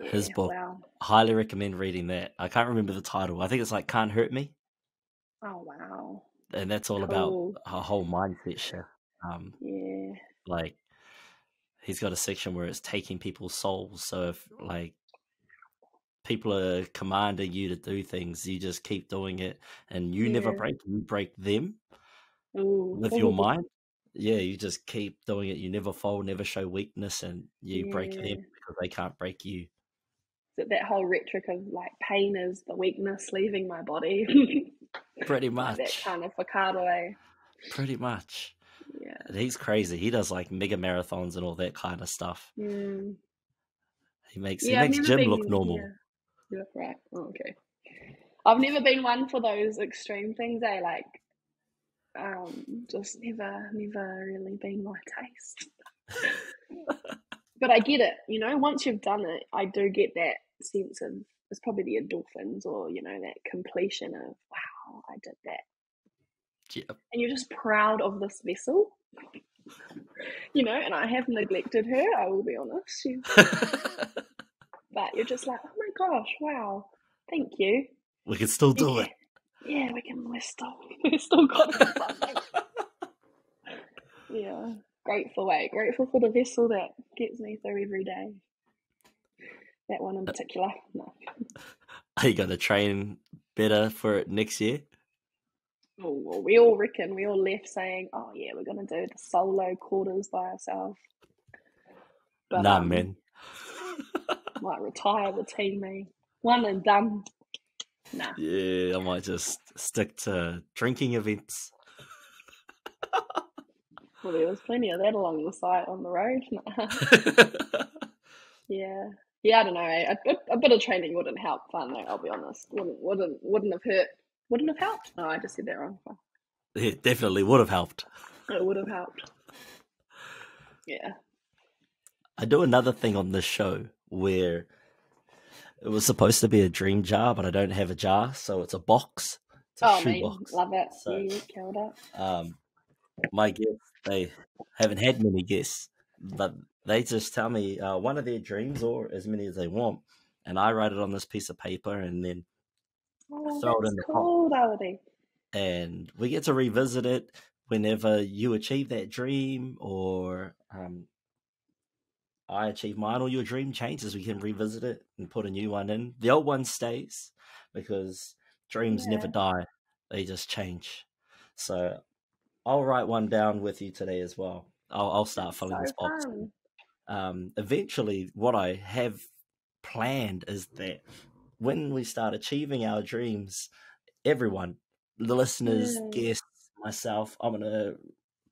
his book. Wow. Highly recommend reading that. I can't remember the title. I think it's like Can't Hurt Me. Oh, wow. And that's all about a whole mindset shift. Yeah. Like, he's got a section where it's taking people's souls. So if, like, people are commanding you to do things, you just keep doing it, and you never break. You break them with your mind. Yeah, you just keep doing it. You never fall, never show weakness, and you break them because they can't break you. that whole rhetoric of like pain is the weakness leaving my body. Pretty Like that much. kind of facade. Pretty much. Yeah. And he's crazy. He does like mega marathons and all that kind of stuff. Mm. He makes Yeah, I've never Jim been. look normal. Yeah, right. Oh, okay. I've never been one for those extreme things. Like, just never really been my taste. But I get it. Once you've done it, I do get that sense of, it's probably the endorphins, or that completion of, wow, I did that. Yep. And you're just proud of this vessel. And I have neglected her, I will be honest. But you're just like, oh my gosh, wow, thank you. We can still do it. Yeah, we're still got something. Yeah, grateful for the vessel that gets me through every day. That one in particular. No. Are you going to train better for it next year? Oh, well, we all left saying, oh yeah, we're going to do the solo quarters by ourselves. But, nah, man. Might retire the team, me. One and done. Nah. Yeah, I might just stick to drinking events. Well, there was plenty of that along the side on the road. Yeah, I don't know. A bit of training wouldn't help. Fun though, I'll be honest. Wouldn't have hurt. Wouldn't have helped. No, I just said that wrong. It definitely would have helped. It would have helped. Yeah. I do another thing on this show where it was supposed to be a dream jar, but I don't have a jar, so it's a box. It's a shoe box. Love it. So, yeah, killed it. My guests, they haven't had many guests, but they just tell me one of their dreams, or as many as they want, and I write it on this piece of paper and then throw it in the pot. And we get to revisit it whenever you achieve that dream, or I achieve mine, or your dream changes. We can revisit it and put a new one in. The old one stays because dreams never die; they just change. So I'll write one down with you today as well. I'll start filling this box. Eventually, what I have planned is that when we start achieving our dreams, everyone, the listeners, guests, myself, I'm going to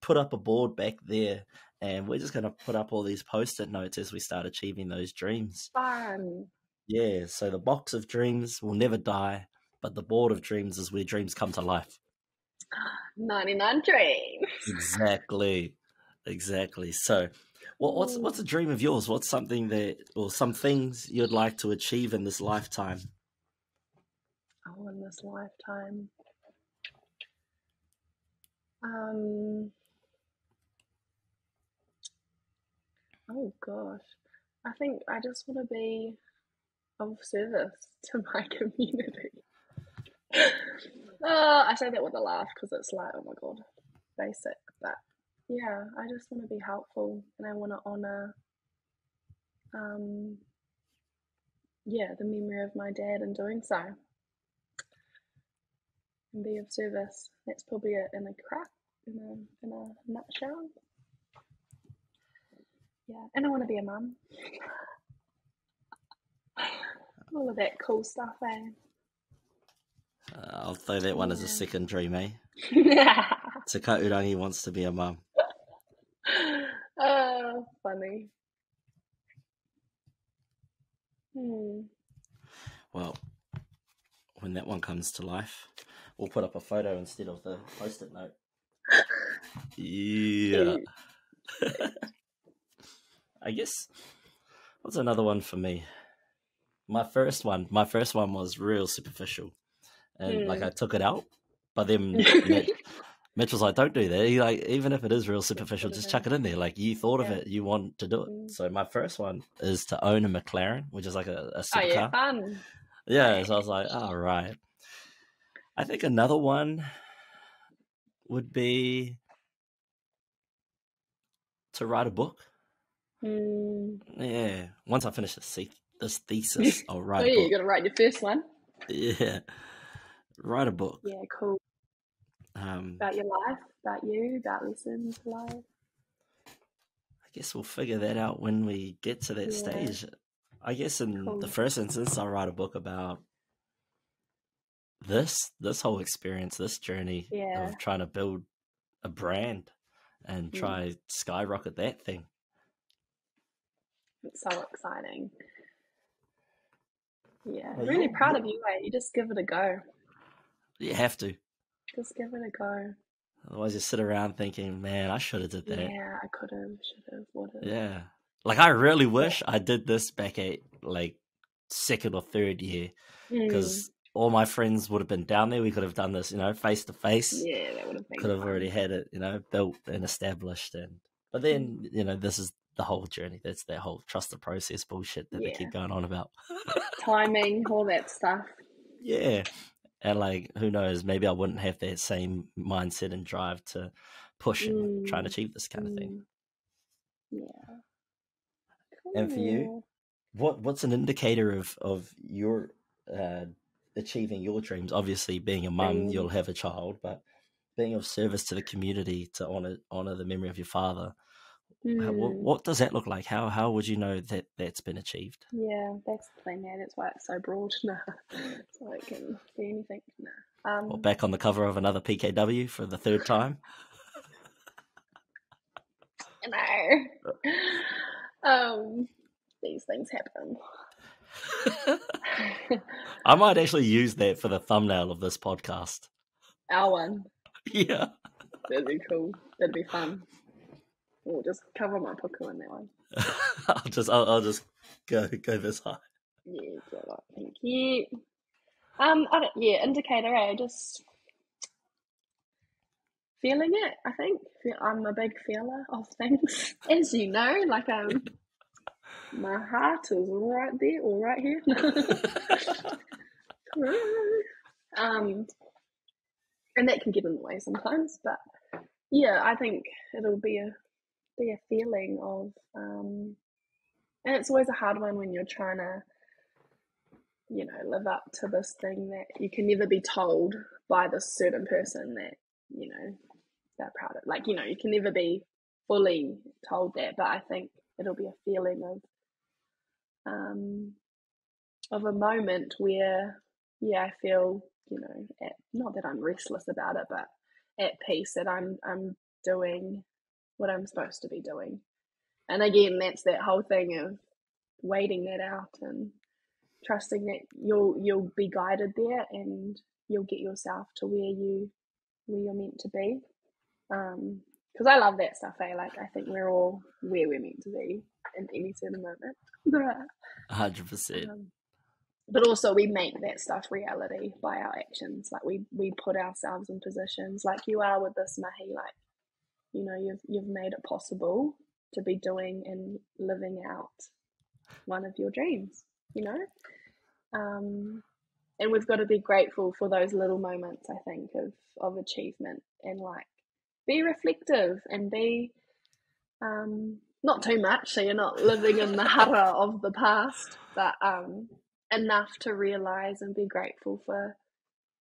put up a board back there, and we're just going to put up all these Post-it notes as we start achieving those dreams. Fun. Yeah, so the box of dreams will never die, but the board of dreams is where dreams come to life. 99 Dreams. Exactly. So, what's a dream of yours? What's something or some things you'd like to achieve in this lifetime? Oh, in this lifetime. Oh gosh, I think I just want to be of service to my community. I say that with a laugh because it's like, oh my god, basic. But yeah, I just want to be helpful, and I want to honor, the memory of my dad in doing so, and be of service. That's probably it in a nutshell. Yeah, and I want to be a mum. All of that cool stuff, eh? I'll throw that one as a second dream, eh? Te Kahurangi wants to be a mum. Oh, funny. Well, when that one comes to life, we'll put up a photo instead of the Post-it note. Yeah. I guess, what's another one for me? My first one was real superficial. And I took it out, but then Mitch was like, don't do that. He even if it is real superficial, just chuck it in there. Like, you thought of it, you want to do it. So my first one is to own a McLaren, which is like a supercar. Fun. Yeah, so I was like, all right. I think another one would be to write a book. Yeah, once I finish this thesis, I'll write a book. You're going to write your first one? Yeah, write a book. Yeah, cool. About your life, about you, about lessons to life. I guess we'll figure that out when we get to that stage. I guess in Cool. the first instance, I'll write a book about this whole experience, this journey of trying to build a brand and try skyrocket that thing. It's so exciting. Yeah, well, really proud of you, eh? You just give it a go. You have to. Just give it a go. Otherwise you sit around thinking, man, I should have did that. Yeah, I could have, should have, would have. Yeah. Like, I really wish I did this back at, like, second or third year. Because all my friends would have been down there. We could have done this, you know, face to face. Yeah, that would have been Could have fun. already had it, you know, built and established. But then, you know, this is the whole journey. That's that whole trust the process bullshit that they keep going on about. Timing, all that stuff. Yeah. And, like, who knows, maybe I wouldn't have that same mindset and drive to push and try and achieve this kind of thing. Yeah. Cool. And for you, what's an indicator of your achieving your dreams? Obviously, being a mum, you'll have a child, but being of service to the community to honor the memory of your father, what does that look like? How would you know that that's been achieved? Yeah, that's the thing, man. That's why it's so broad. No, so it can be anything. No. Well, back on the cover of another PKW for the third time. No. These things happen. I might actually use that for the thumbnail of this podcast. Our one. Yeah. That'd be cool. That'd be fun. We'll just cover my puku in that one. I'll just go this high. Yeah, thank you. Indicator, just feeling it, I think. I'm a big feeler of things. As you know, like my heart is right there or right here. And that can get in the way sometimes, but yeah, I think it'll be a feeling of and it's always a hard one when you're trying to, you know, live up to this thing that you can never be told by this certain person that, you know, they're proud of. Like, you know, you can never be fully told that, but I think it'll be a feeling of a moment where, I feel, you know, not that I'm restless about it, but at peace that I'm doing what I'm supposed to be doing. And again, that's that whole thing of waiting that out and trusting that you'll be guided there and you'll get yourself to where you're meant to be. Because I love that stuff, eh? Like, I think we're all where we're meant to be in any certain moment. 100%. But also we make that stuff reality by our actions. Like we put ourselves in positions like you are with this mahi, like, you know, you've made it possible to be doing and living out one of your dreams, you know? And we've got to be grateful for those little moments, I think, of achievement, and like be reflective and be not too much so you're not living in the hara of the past, but enough to realise and be grateful for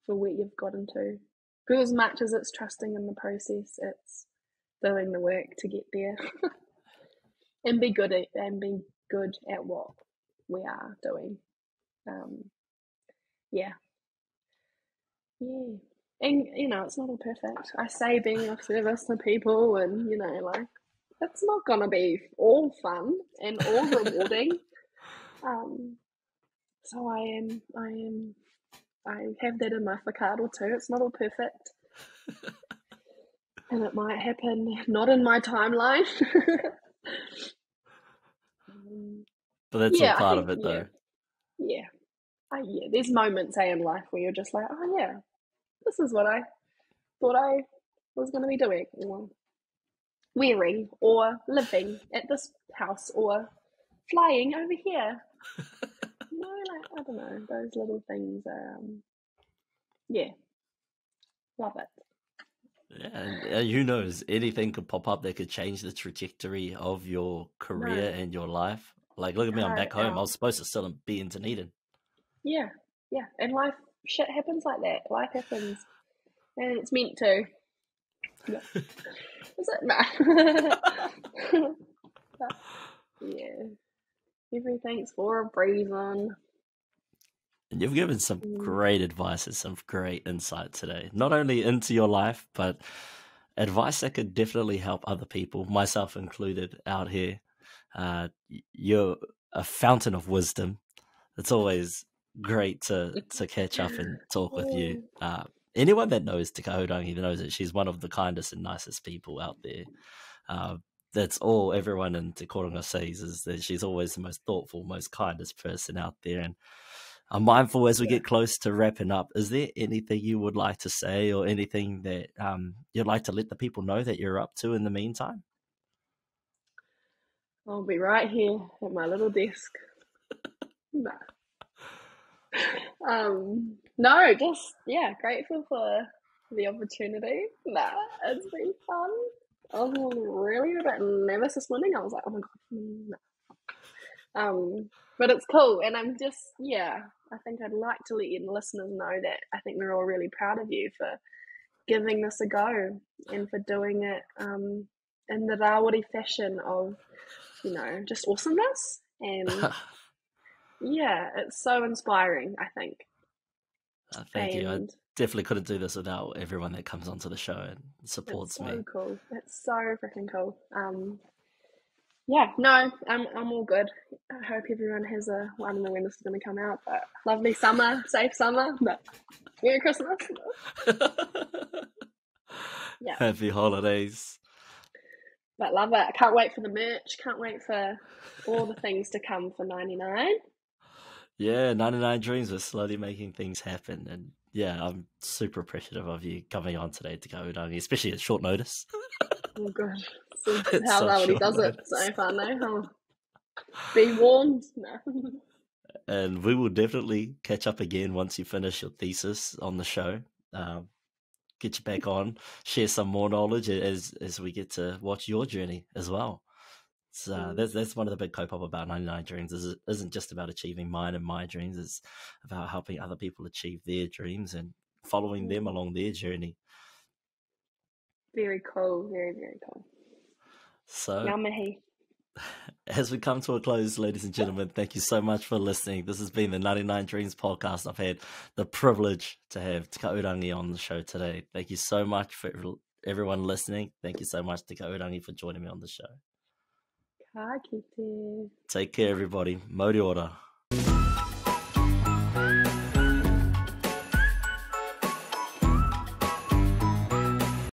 where you've gotten to. Because as much as it's trusting in the process, it's doing the work to get there. and be good at what we are doing. And you know, it's not all perfect. I say being of service to people, and you know, like, it's not gonna be all fun and all rewarding. So I have that in my whakaaro too. It's not all perfect. And it might happen not in my timeline. But that's all part of it, though. Yeah. There's moments, in life where you're just like, oh yeah, this is what I thought I was going to be doing, or wearing, or living at this house, or flying over here. You know, like, I don't know, those little things are, love it. Yeah, and who knows, anything could pop up that could change the trajectory of your career and your life. Like, look at me, I'm back home. I was supposed to still be in Dunedin. Yeah, and life, shit happens like that. Life happens, and it's meant to. Yeah. Is it? Nah. Yeah. Everything's for a reason. And you've given some great advice and some great insight today, not only into your life, but advice that could definitely help other people, myself included, out here. You're a fountain of wisdom. It's always great to catch up and talk with you. Anyone that knows Te Kahurangi knows that she's one of the kindest and nicest people out there. That's all everyone in Te Kahurangi says, is that she's always the most thoughtful, most kindest person out there. And I'm mindful as we get close to wrapping up. Is there anything you would like to say, or anything that you'd like to let the people know that you're up to in the meantime? I'll be right here at my little desk. No, just grateful for the opportunity. It's been fun. I was really a bit nervous this morning. I was like, oh my god. But it's cool, and I'm just I think I'd like to let you listeners know that I think we're all really proud of you for giving this a go and for doing it in the Rawari fashion of, just awesomeness. And it's so inspiring, I think. Thank you. I definitely couldn't do this without everyone that comes onto the show and supports me. It's so cool. It's so freaking cool. I'm all good. I hope everyone has I don't know when this is going to come out, but lovely summer, safe summer. Merry Christmas. Happy holidays. But love it. I can't wait for the merch. Can't wait for all the things to come for 99. Yeah, 99Dreams. We're slowly making things happen. And I'm super appreciative of you coming on today to Te Kahurangi, especially at short notice. Oh, God. How Rawari does it so far now. Oh. Be warned. No. And we will definitely catch up again once you finish your thesis on the show. Get you back on, share some more knowledge as we get to watch your journey as well. So that's one of the big co-pop about 99Dreams. It isn't just about achieving mine and my dreams. It's about helping other people achieve their dreams and following them along their journey. Very cool. Very, very cool. So, Ngā as we come to a close, ladies and gentlemen, thank you so much for listening. This has been the 99Dreams podcast. I've had the privilege to have Te Kahurangi on the show today. Thank you so much for everyone listening. Thank you so much, Te Kahurangi, for joining me on the show. Ka kite. Take care, everybody. Mōri ora.